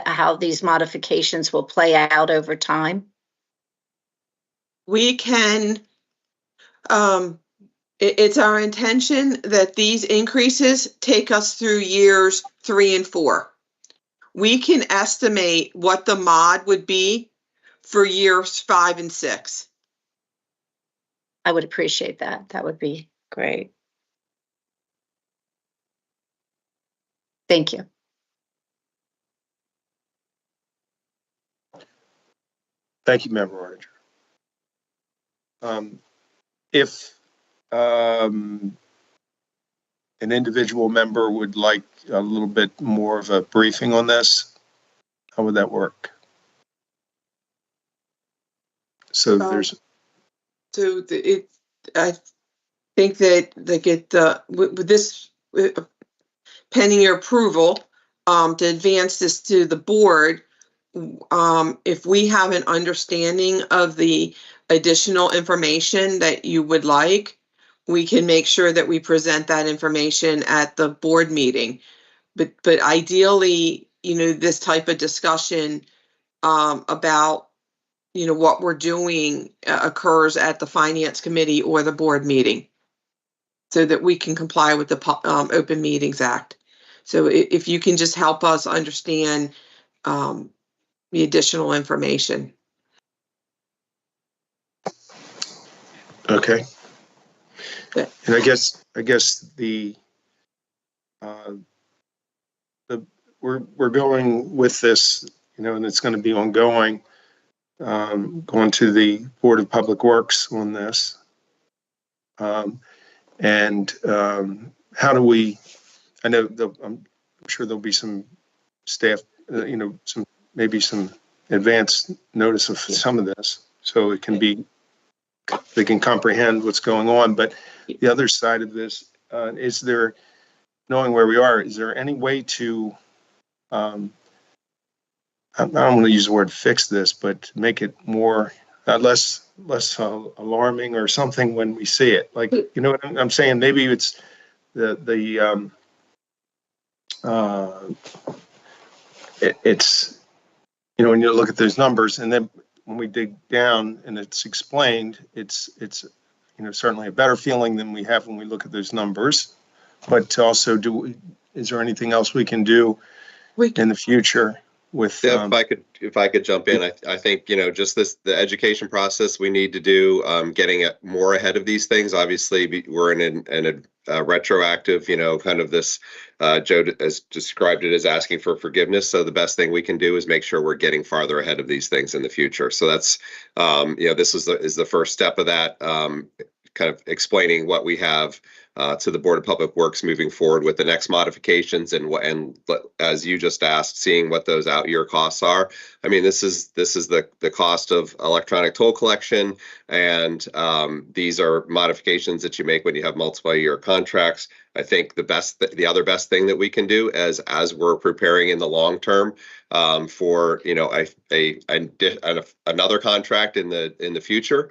how these modifications will play out over time? We can, it's our intention that these increases take us through years 3 and 4. We can estimate what the mod would be for years 5 and 6. I would appreciate that. That would be great. Thank you. Thank you, Member Archer. If an individual member would like a little bit more of a briefing on this, how would that work? So I think that with this, pending your approval, to advance this to the board, if we have an understanding of the additional information that you would like, we can make sure that we present that information at the board meeting. But ideally, this type of discussion about what we're doing occurs at the finance committee or the board meeting, so that we can comply with the Open Meetings Act. So if you can just help us understand the additional information. okay. Yeah. And I guess we're going with this, and it's going to be ongoing. Going to the Board of Public Works on this. How do we, I know I'm sure there'll be some staff, maybe some advance notice of some of this, so it can be, they can comprehend what's going on. But the other side of this, is there, knowing where we are, is there any way to, I don't want to use the word fix this, but make it more, less alarming or something when we see it? Like, you know what I'm saying? Maybe it's it's, when you look at those numbers, and then when we dig down and it's explained, it's certainly a better feeling than we have when we look at those numbers. But also, is there anything else we can do in the future? Yeah, if I could jump in, I think, just the education process we need to do, getting it more ahead of these things. Obviously, we're in a retroactive, kind of this, Joe has described it as asking for forgiveness. So the best thing we can do is make sure we're getting farther ahead of these things in the future. So that's, this is the first step of that, kind of explaining what we have to the Board of Public Works moving forward with the next modifications, and as you just asked, seeing what those out year costs are. I mean, this is the cost of electronic toll collection, and these are modifications that you make when you have multiple year contracts. I think the other best thing that we can do as we're preparing in the long term for another contract in the future,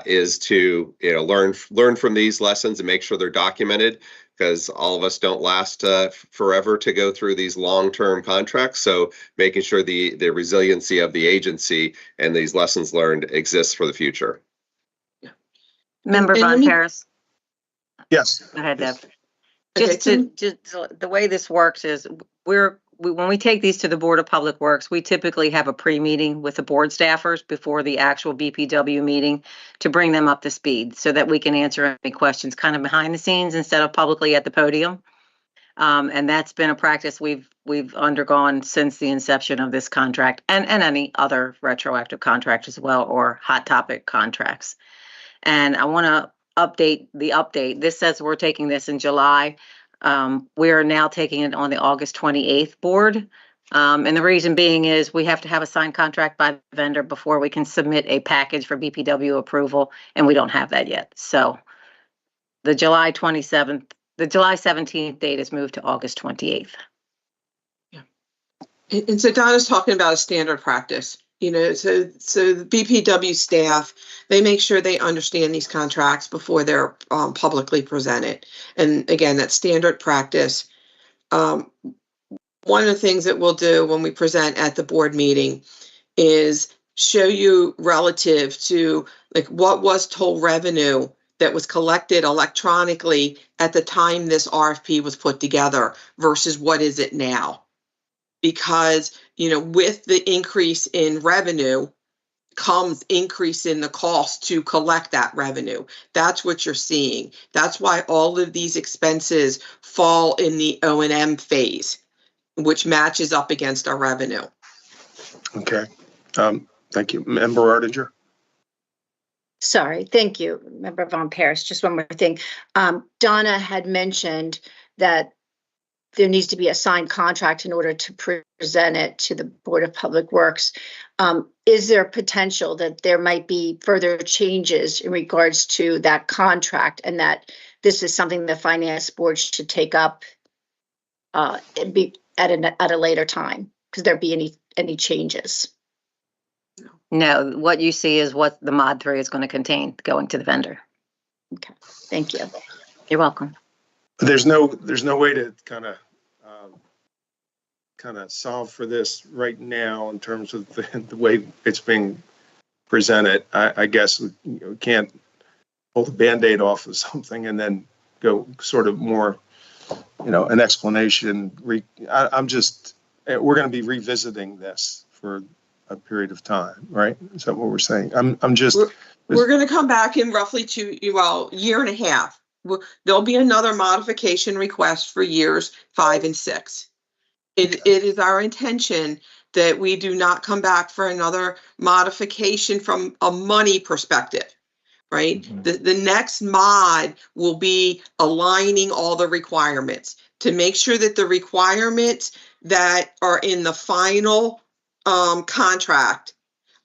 is to learn from these lessons and make sure they're documented, because all of us don't last forever to go through these long-term contracts. So making sure the resiliency of the agency and these lessons learned exists for the future. Member Von Paris. Yes. Go ahead, Deb. Okay, Just the way this works is we're when we take these to the Board of Public Works, we typically have a pre-meeting with the board staffers before the actual BPW meeting to bring them up to speed so that we can answer any questions kind of behind the scenes instead of publicly at the podium. And that's been a practice we've undergone since the inception of this contract and any other retroactive contract as well, or hot topic contracts. And I want to update the update. This says we're taking this in July. We are now taking it on the August 28th board. And the reason being is we have to have a signed contract by the vendor before we can submit a package for BPW approval, and we don't have that yet. So the July 17th date is moved to August 28th. Yeah. And so Donna's talking about a standard practice. So the BPW staff, they make sure they understand these contracts before they're publicly presented. And again, that's standard practice. One of the things that we'll do when we present at the board meeting is show you relative to like what was toll revenue that was collected electronically at the time this RFP was put together versus what is it now. Because, with the increase in revenue comes increase in the cost to collect that revenue. That's what you're seeing. That's why all of these expenses fall in the O&M phase, which matches up against our revenue. Okay. Thank you. Member Artinger? Sorry, thank you, Member Von Paris. Just one more thing. Donna had mentioned that there needs to be a signed contract in order to present it to the Board of Public Works. Is there potential that there might be further changes in regards to that contract, and that this is something the Finance Board should take up and be at a later time? Could there be any changes? No, what you see is what the Mod 3 is going to contain going to the vendor. Okay, thank you. You're welcome. There's no way to kind of solve for this right now in terms of the way it's being presented. I guess we can't pull the Band-Aid off of something and then go sort of more, an explanation. We're going to be revisiting this for a period of time, right? Is that what we're saying? We're going to come back in roughly year and a half. There'll be another modification request for years 5 and 6. It is our intention that we do not come back for another modification from a money perspective, right? Mm-hmm. The next mod will be aligning all the requirements to make sure that the requirements that are in the final contract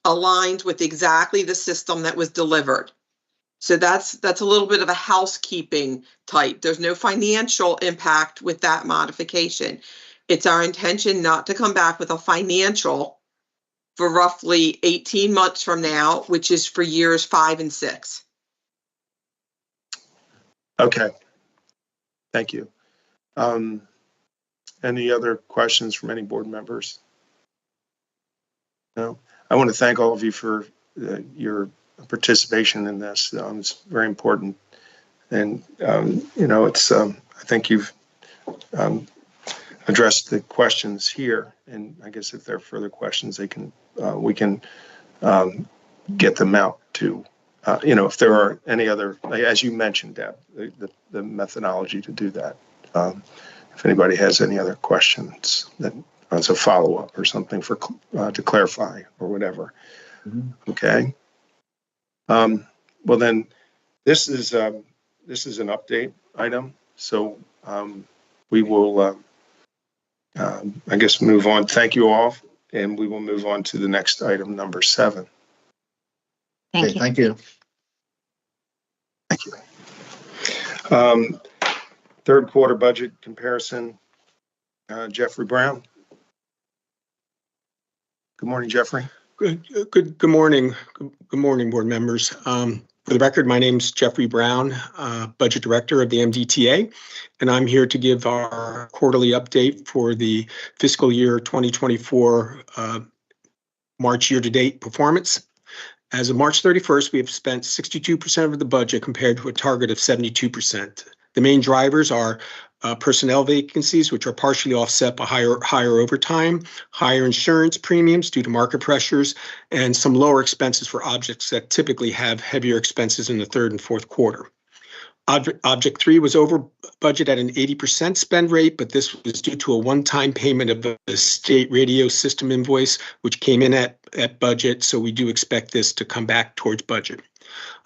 aligns with exactly the system that was delivered. So that's a little bit of a housekeeping type. There's no financial impact with that modification. It's our intention not to come back with a financial for roughly 18 months from now, which is for years 5 and 6. Okay. Thank you. Any other questions from any board members? No. I want to thank all of you for your participation in this. It's very important, and it's. I think you've addressed the questions here, and I guess if there are further questions, we can get them out to. If there are any other, as you mentioned, Deb, the methodology to do that. If anybody has any other questions that as a follow-up or something to clarify or whatever. Mm-hmm. Okay. Well, then this is an update item. So we will, I guess, move on. Thank you all. And we will move on to the next item, number 7. Thank you. Thank you. Thank you. Third quarter budget comparison, Jeffrey Brown. Good morning, Jeffrey. Good morning. Good morning, board members. For the record, my name's Jeffrey Brown, Budget Director of the MDTA, and I'm here to give our quarterly update for the fiscal year 2024 March year-to-date performance. As of March 31st, we have spent 62% of the budget compared to a target of 72%. The main drivers are personnel vacancies, which are partially offset by higher overtime, higher insurance premiums due to market pressures, and some lower expenses for objects that typically have heavier expenses in the third and fourth quarter. Object 3 was over budget at an 80% spend rate, but this was due to a one-time payment of the state radio system invoice, which came in at budget, so we do expect this to come back towards budget.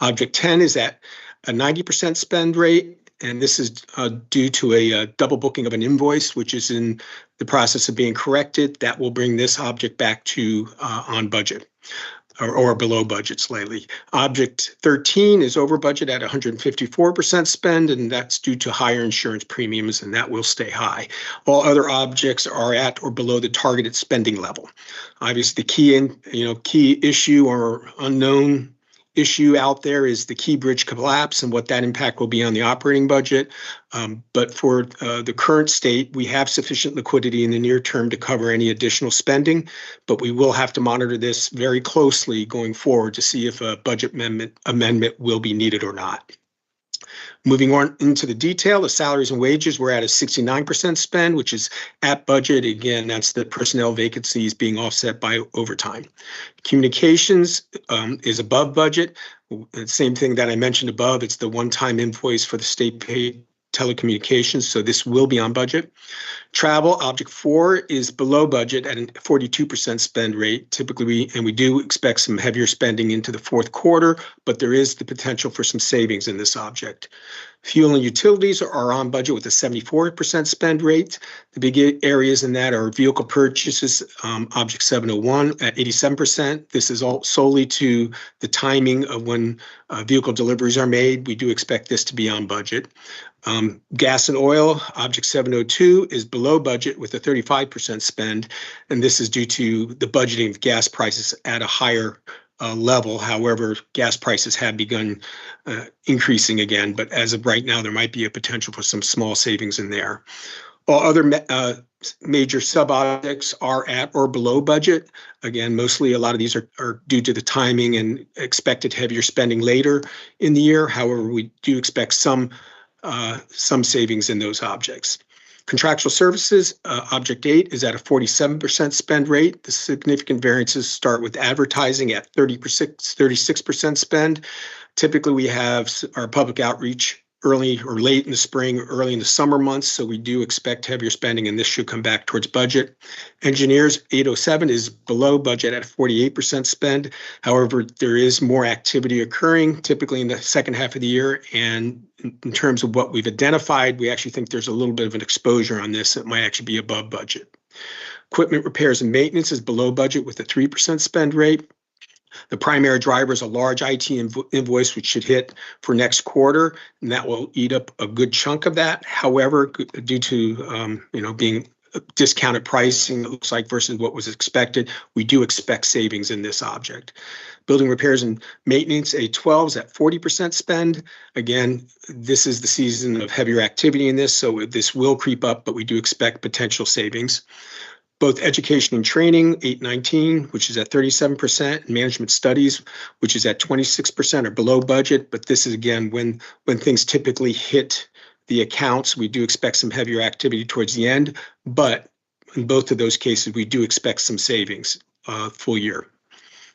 Object 10 is at a 90% spend rate, and this is due to a double booking of an invoice, which is in the process of being corrected. That will bring this object back to on budget. Or below budget slightly. Object 13 is over budget at 154% spend, and that's due to higher insurance premiums, and that will stay high. All other objects are at or below the targeted spending level. Obviously, the key issue or unknown issue out there is the Key Bridge collapse and what that impact will be on the operating budget. But for the current state, we have sufficient liquidity in the near term to cover any additional spending, but we will have to monitor this very closely going forward to see if a budget amendment will be needed or not. Moving on into the detail, the salaries and wages were at a 69% spend, which is at budget. Again, that's the personnel vacancies being offset by overtime. Communications is above budget. Same thing that I mentioned above. It's the one-time invoice for the state paid telecommunications, so this will be on budget. Travel, Object 4, is below budget at a 42% spend rate. Typically, we do expect some heavier spending into the fourth quarter, but there is the potential for some savings in this object. Fuel and utilities are on budget with a 74% spend rate. The big areas in that are vehicle purchases, Object 701 at 87%. This is all solely to the timing of when vehicle deliveries are made. We do expect this to be on budget. Gas and oil, Object 702, is below budget with a 35% spend, and this is due to the budgeting of gas prices at a higher level. However, gas prices have begun increasing again, but as of right now, there might be a potential for some small savings in there. All other major sub-objects are at or below budget. Again, mostly a lot of these are due to the timing and expected heavier spending later in the year. However, we do expect some savings in those objects. Contractual services, Object 8 is at a 47% spend rate. The significant variances start with advertising at 36% spend. Typically, we have our public outreach early or late in the spring, early in the summer months, so we do expect heavier spending, and this should come back towards budget. Engineers, 807 is below budget at 48% spend. However, there is more activity occurring typically in the second half of the year, and in terms of what we've identified, we actually think there's a little bit of an exposure on this that might actually be above budget. Equipment repairs and maintenance is below budget with a 3% spend rate. The primary driver is a large IT invoice, which should hit for next quarter, and that will eat up a good chunk of that. However, due to being discounted pricing, it looks like, versus what was expected, we do expect savings in this object. Building repairs and maintenance, A12 is at 40% spend. Again, this is the season of heavier activity in this, so this will creep up, but we do expect potential savings. Both education and training, 819, which is at 37%, and management studies, which is at 26%, are below budget. But this is, again, when things typically hit the accounts, we do expect some heavier activity towards the end. But in both of those cases, we do expect some savings full year.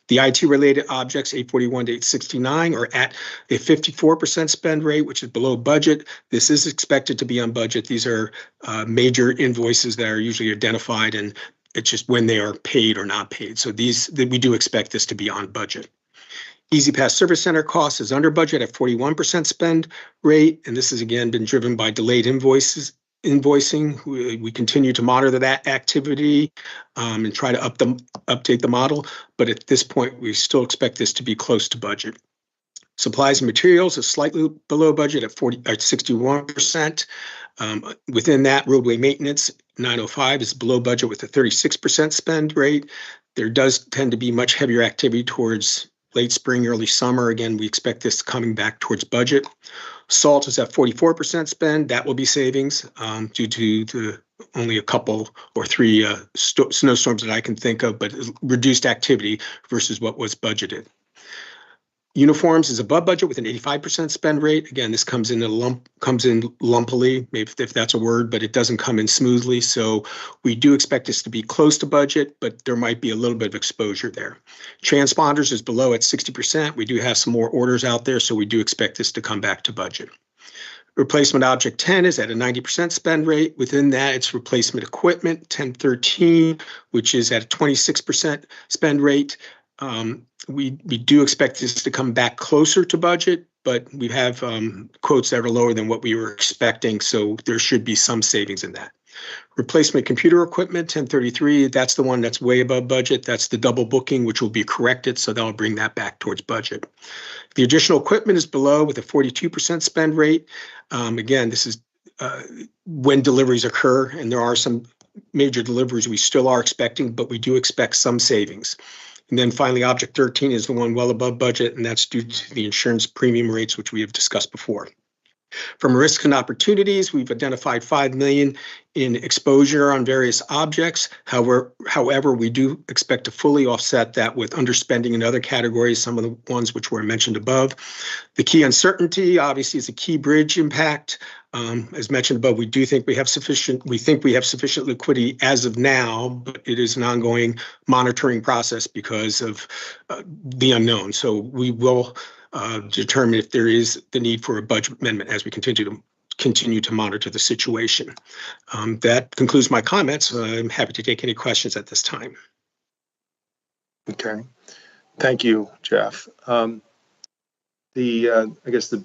The IT-related objects, 841 to 869, are at a 54% spend rate, which is below budget. This is expected to be on budget. These are major invoices that are usually identified, and it's just when they are paid or not paid. So we do expect this to be on budget. EasyPass Service Center cost is under budget at 41% spend rate, and this has again been driven by delayed invoicing. We continue to monitor that activity and try to update the model, but at this point, we still expect this to be close to budget. Supplies and materials is slightly below budget at 61%. Within that, roadway maintenance, 905, is below budget with a 36% spend rate. There does tend to be much heavier activity towards late spring, early summer. Again, we expect this coming back towards budget. Salt is at 44% spend. That will be savings due to only a couple or three snowstorms that I can think of, but reduced activity versus what was budgeted. Uniforms is above budget with an 85% spend rate. Again, this comes in lumpily, maybe if that's a word, but it doesn't come in smoothly. So we do expect this to be close to budget, but there might be a little bit of exposure there. Transponders is below at 60%. We do have some more orders out there, so we do expect this to come back to budget. Replacement object 10 is at a 90% spend rate. Within that, it's replacement equipment 1013, which is at a 26% spend rate. We do expect this to come back closer to budget, but we have quotes that are lower than what we were expecting, so there should be some savings in that. Replacement computer equipment 1033, that's the one that's way above budget. That's the double booking, which will be corrected, so that'll bring that back towards budget. The additional equipment is below with a 42% spend rate. Again, this is when deliveries occur, and there are some major deliveries we still are expecting, but we do expect some savings. And then finally, object 13 is the one well above budget, and that's due to the insurance premium rates, which we have discussed before. From risks and opportunities, we've identified $5 million in exposure on various objects. However, we do expect to fully offset that with underspending in other categories, some of the ones which were mentioned above. The key uncertainty, obviously, is a key bridge impact. As mentioned above, we think we have sufficient liquidity as of now, but it is an ongoing monitoring process because of the unknown. So we will determine if there is the need for a budget amendment as we continue to monitor the situation. That concludes my comments. I'm happy to take any questions at this time. Okay, thank you, Jeff. I guess the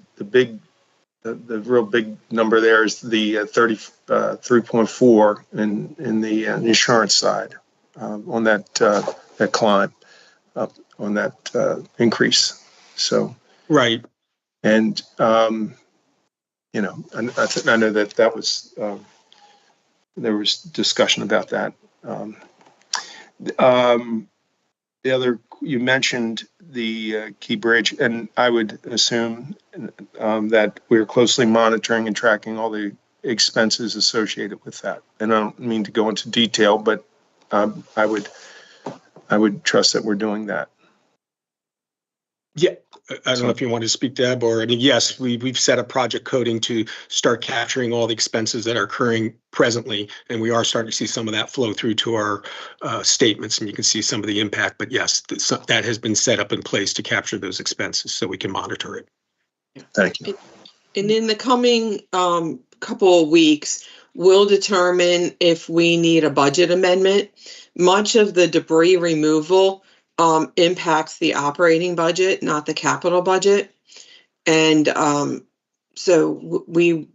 real big number there is the 33.4 in the insurance side on that climb on that increase. So right, and I know that was there was discussion about that. The other, you mentioned the key bridge, and I would assume that we're closely monitoring and tracking all the expenses associated with that. And I don't mean to go into detail, but I would trust that we're doing that. Yeah, I don't know if you want to speak, Deb, or I mean, yes, we've set up project coding to start capturing all the expenses that are occurring presently, and we are starting to see some of that flow through to our statements, and you can see some of the impact. But yes, that has been set up in place to capture those expenses so we can monitor it. Thank you. And in the coming couple of weeks, we'll determine if we need a budget amendment. Much of the debris removal impacts the operating budget, not the capital budget. And so we,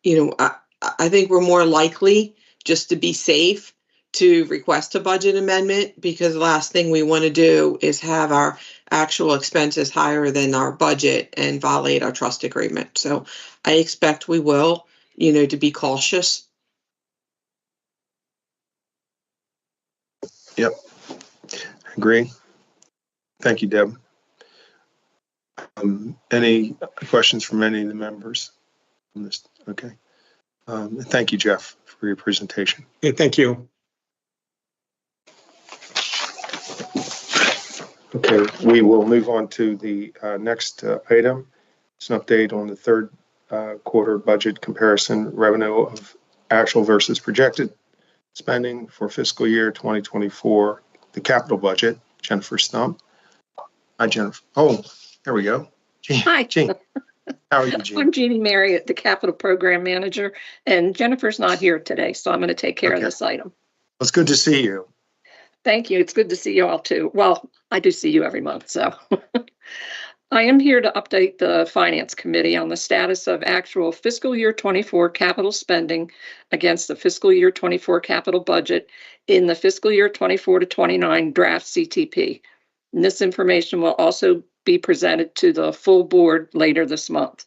I think we're more likely, just to be safe, to request a budget amendment, because the last thing we want to do is have our actual expenses higher than our budget and violate our trust agreement. So I expect we will, to be cautious. Yep, agree. Thank you, Deb. Any questions from any of the members on this? Okay. Thank you, Jeff, for your presentation. Yeah, thank you. Okay, we will move on to the next item. It's an update on the third quarter budget comparison, revenue of actual versus projected spending for fiscal year 2024, the capital budget. Jennifer Stump. Hi, Jennifer. Oh, there we go. Hi. Jean. How are you, Jean? I'm Jeannie Marriott, the Capital Program Manager, and Jennifer's not here today, so I'm going to take care of this item. Well, it's good to see you. Thank you. It's good to see you all too. Well, I do see you every month, so. I am here to update the Finance Committee on the status of actual fiscal year 24 capital spending against the fiscal year 24 capital budget in the fiscal year 24 to 29 draft CTP. And this information will also be presented to the full board later this month.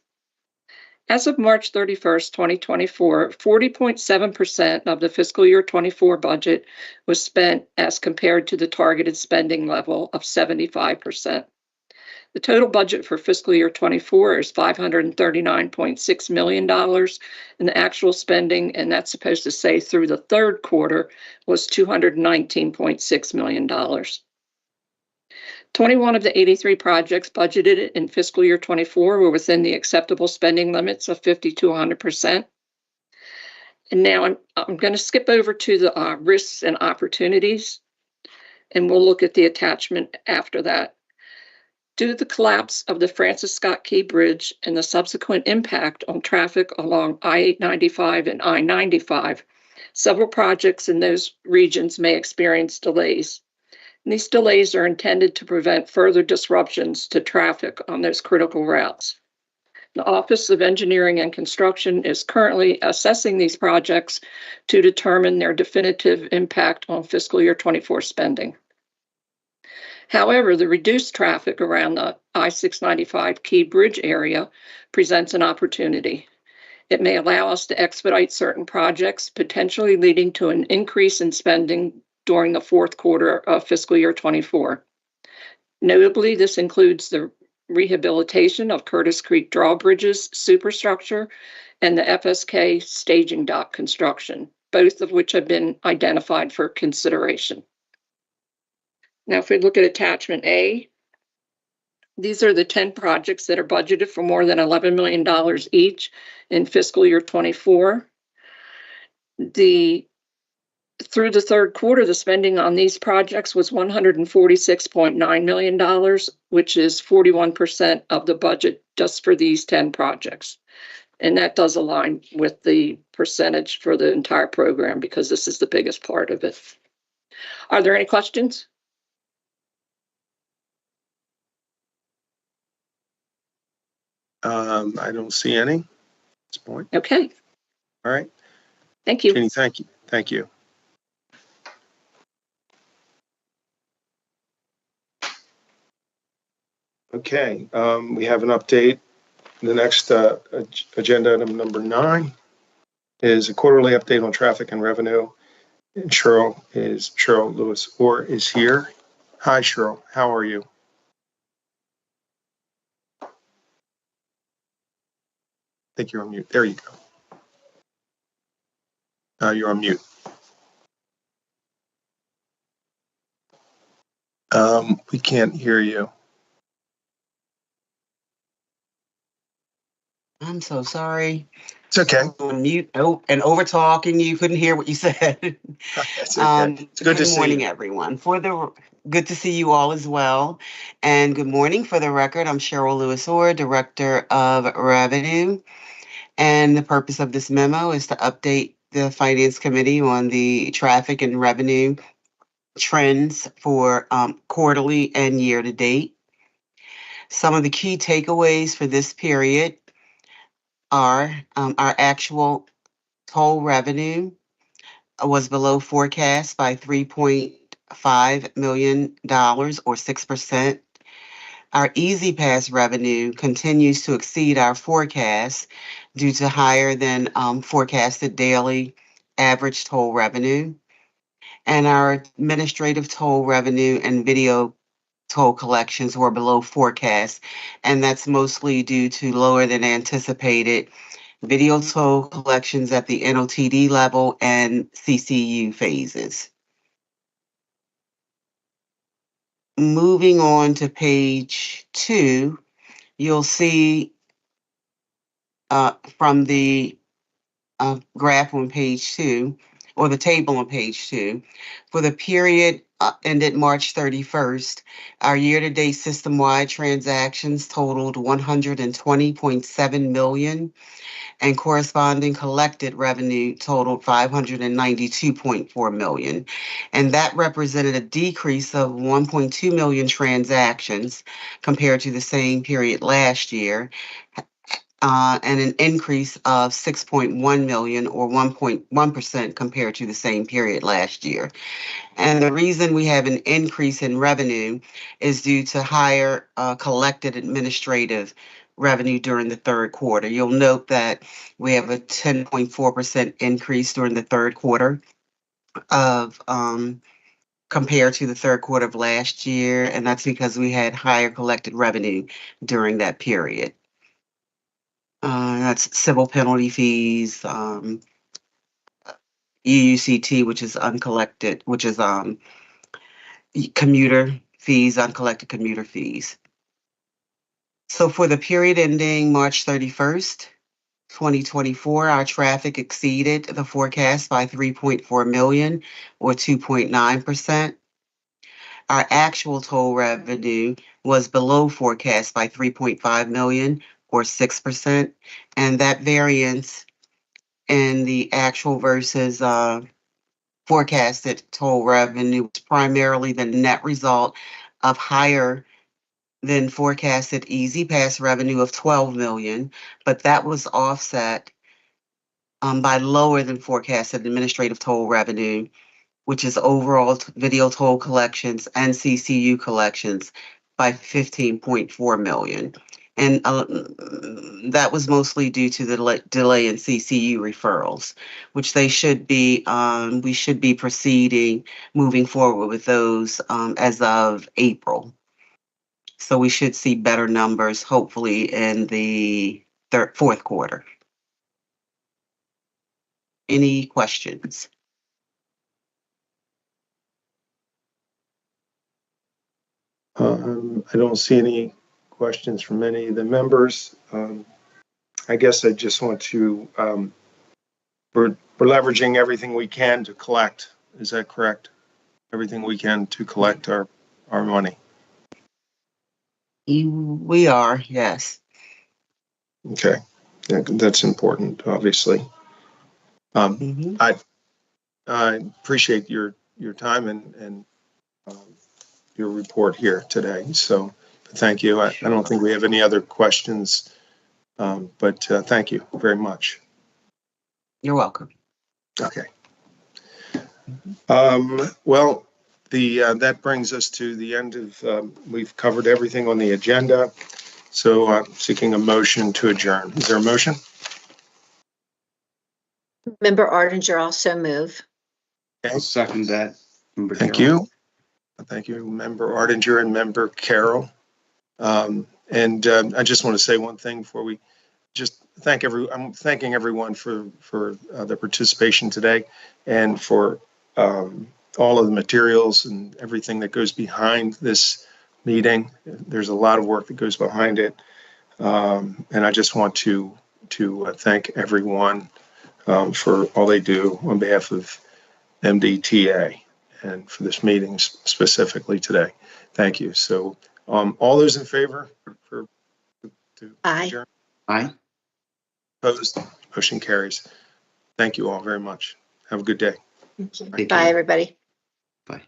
As of March 31st, 2024, 40.7% of the fiscal year 24 budget was spent as compared to the targeted spending level of 75%. The total budget for fiscal year 24 is $539.6 million, and the actual spending, and that's supposed to say through the third quarter, was $219.6 million. 21 of the 83 projects budgeted in fiscal year 24 were within the acceptable spending limits of 50 to 100%. And now I'm going to skip over to the risks and opportunities, and we'll look at the attachment after that. Due to the collapse of the Francis Scott Key Bridge and the subsequent impact on traffic along I-895 and I-95, several projects in those regions may experience delays. And these delays are intended to prevent further disruptions to traffic on those critical routes. The Office of Engineering and Construction is currently assessing these projects to determine their definitive impact on fiscal year 24 spending. However, the reduced traffic around the I-695 Key Bridge area presents an opportunity. It may allow us to expedite certain projects, potentially leading to an increase in spending during the fourth quarter of fiscal year 24. Notably, this includes the rehabilitation of Curtis Creek drawbridges superstructure and the FSK staging dock construction, both of which have been identified for consideration. Now, if we look at attachment A, these are the 10 projects that are budgeted for more than $11 million each in fiscal year 24. Through the third quarter, the spending on these projects was $146.9 million, which is 41% of the budget just for these 10 projects. And that does align with the percentage for the entire program because this is the biggest part of it. Are there any questions? I don't see any at this point. Okay. All right. Thank you. Jeannie, thank you. Thank you. Okay, we have an update. The next agenda item number 9 is a quarterly update on traffic and revenue. And Cheryl Lewis Orr is here. Hi, Cheryl. How are you? I think you're on mute. There you go. You're on mute. We can't hear you. I'm so sorry. It's okay. On mute and over talking, you couldn't hear what you said. That's okay. It's good to see you. Good morning, everyone. Good to see you all as well. And good morning. For the record, I'm Cheryl Lewis Orr, Director of Revenue. And the purpose of this memo is to update the Finance Committee on the traffic and revenue trends for quarterly and year to date. Some of the key takeaways for this period are our actual toll revenue was below forecast by $3.5 million or 6%. Our Easy Pass revenue continues to exceed our forecast due to higher than forecasted daily average toll revenue. And our administrative toll revenue and video toll collections were below forecast, and that's mostly due to lower than anticipated video toll collections at the NOTD level and CCU phases. Moving on to page 2, you'll see from the graph on page 2, or the table on page 2, for the period ended March 31st, our year-to-date system-wide transactions totaled 120.7 million, and corresponding collected revenue totaled 592.4 million. And that represented a decrease of 1.2 million transactions compared to the same period last year, and an increase of 6.1 million or 1.1% compared to the same period last year. And the reason we have an increase in revenue is due to higher collected administrative revenue during the third quarter. You'll note that we have a 10.4% increase during the third quarter of compared to the third quarter of last year, and that's because we had higher collected revenue during that period. That's civil penalty fees, UUCT, which is uncollected, which is commuter fees, uncollected commuter fees. So for the period ending March 31st, 2024, our traffic exceeded the forecast by 3.4 million or 2.9%. Our actual toll revenue was below forecast by 3.5 million or 6%. And that variance in the actual versus forecasted toll revenue was primarily the net result of higher than forecasted Easy Pass revenue of 12 million, but that was offset by lower than forecasted administrative toll revenue, which is overall video toll collections and CCU collections by 15.4 million. And that was mostly due to the delay in CCU referrals, which they should be, we should be proceeding, moving forward with those as of April. So we should see better numbers, hopefully, in the fourth quarter. Any questions? I don't see any questions from any of the members. I guess I just want to, we're leveraging everything we can to collect. Is that correct? Everything we can to collect our money. We are, yes. Okay, that's important, obviously. I appreciate your time and your report here today. So thank you. I don't think we have any other questions, but thank you very much. You're welcome. Okay. Well, that brings us to the end of, we've covered everything on the agenda. So seeking a motion to adjourn. Is there a motion? Member Ardinger also move. Okay. I'll second that. Member Thank Carroll. you. Thank you, Member Ardinger and Member Carroll. I just want to say one thing before we just I'm thanking everyone for the participation today and for all of the materials and everything that goes behind this meeting. There's a lot of work that goes behind it. And I just want to thank everyone for all they do on behalf of MDTA and for this meeting specifically today. Thank you. So all those in favor to Aye. adjourn? Aye. Opposed? Motion carries. Thank you all very much. Have a good day. Bye, everybody. Bye.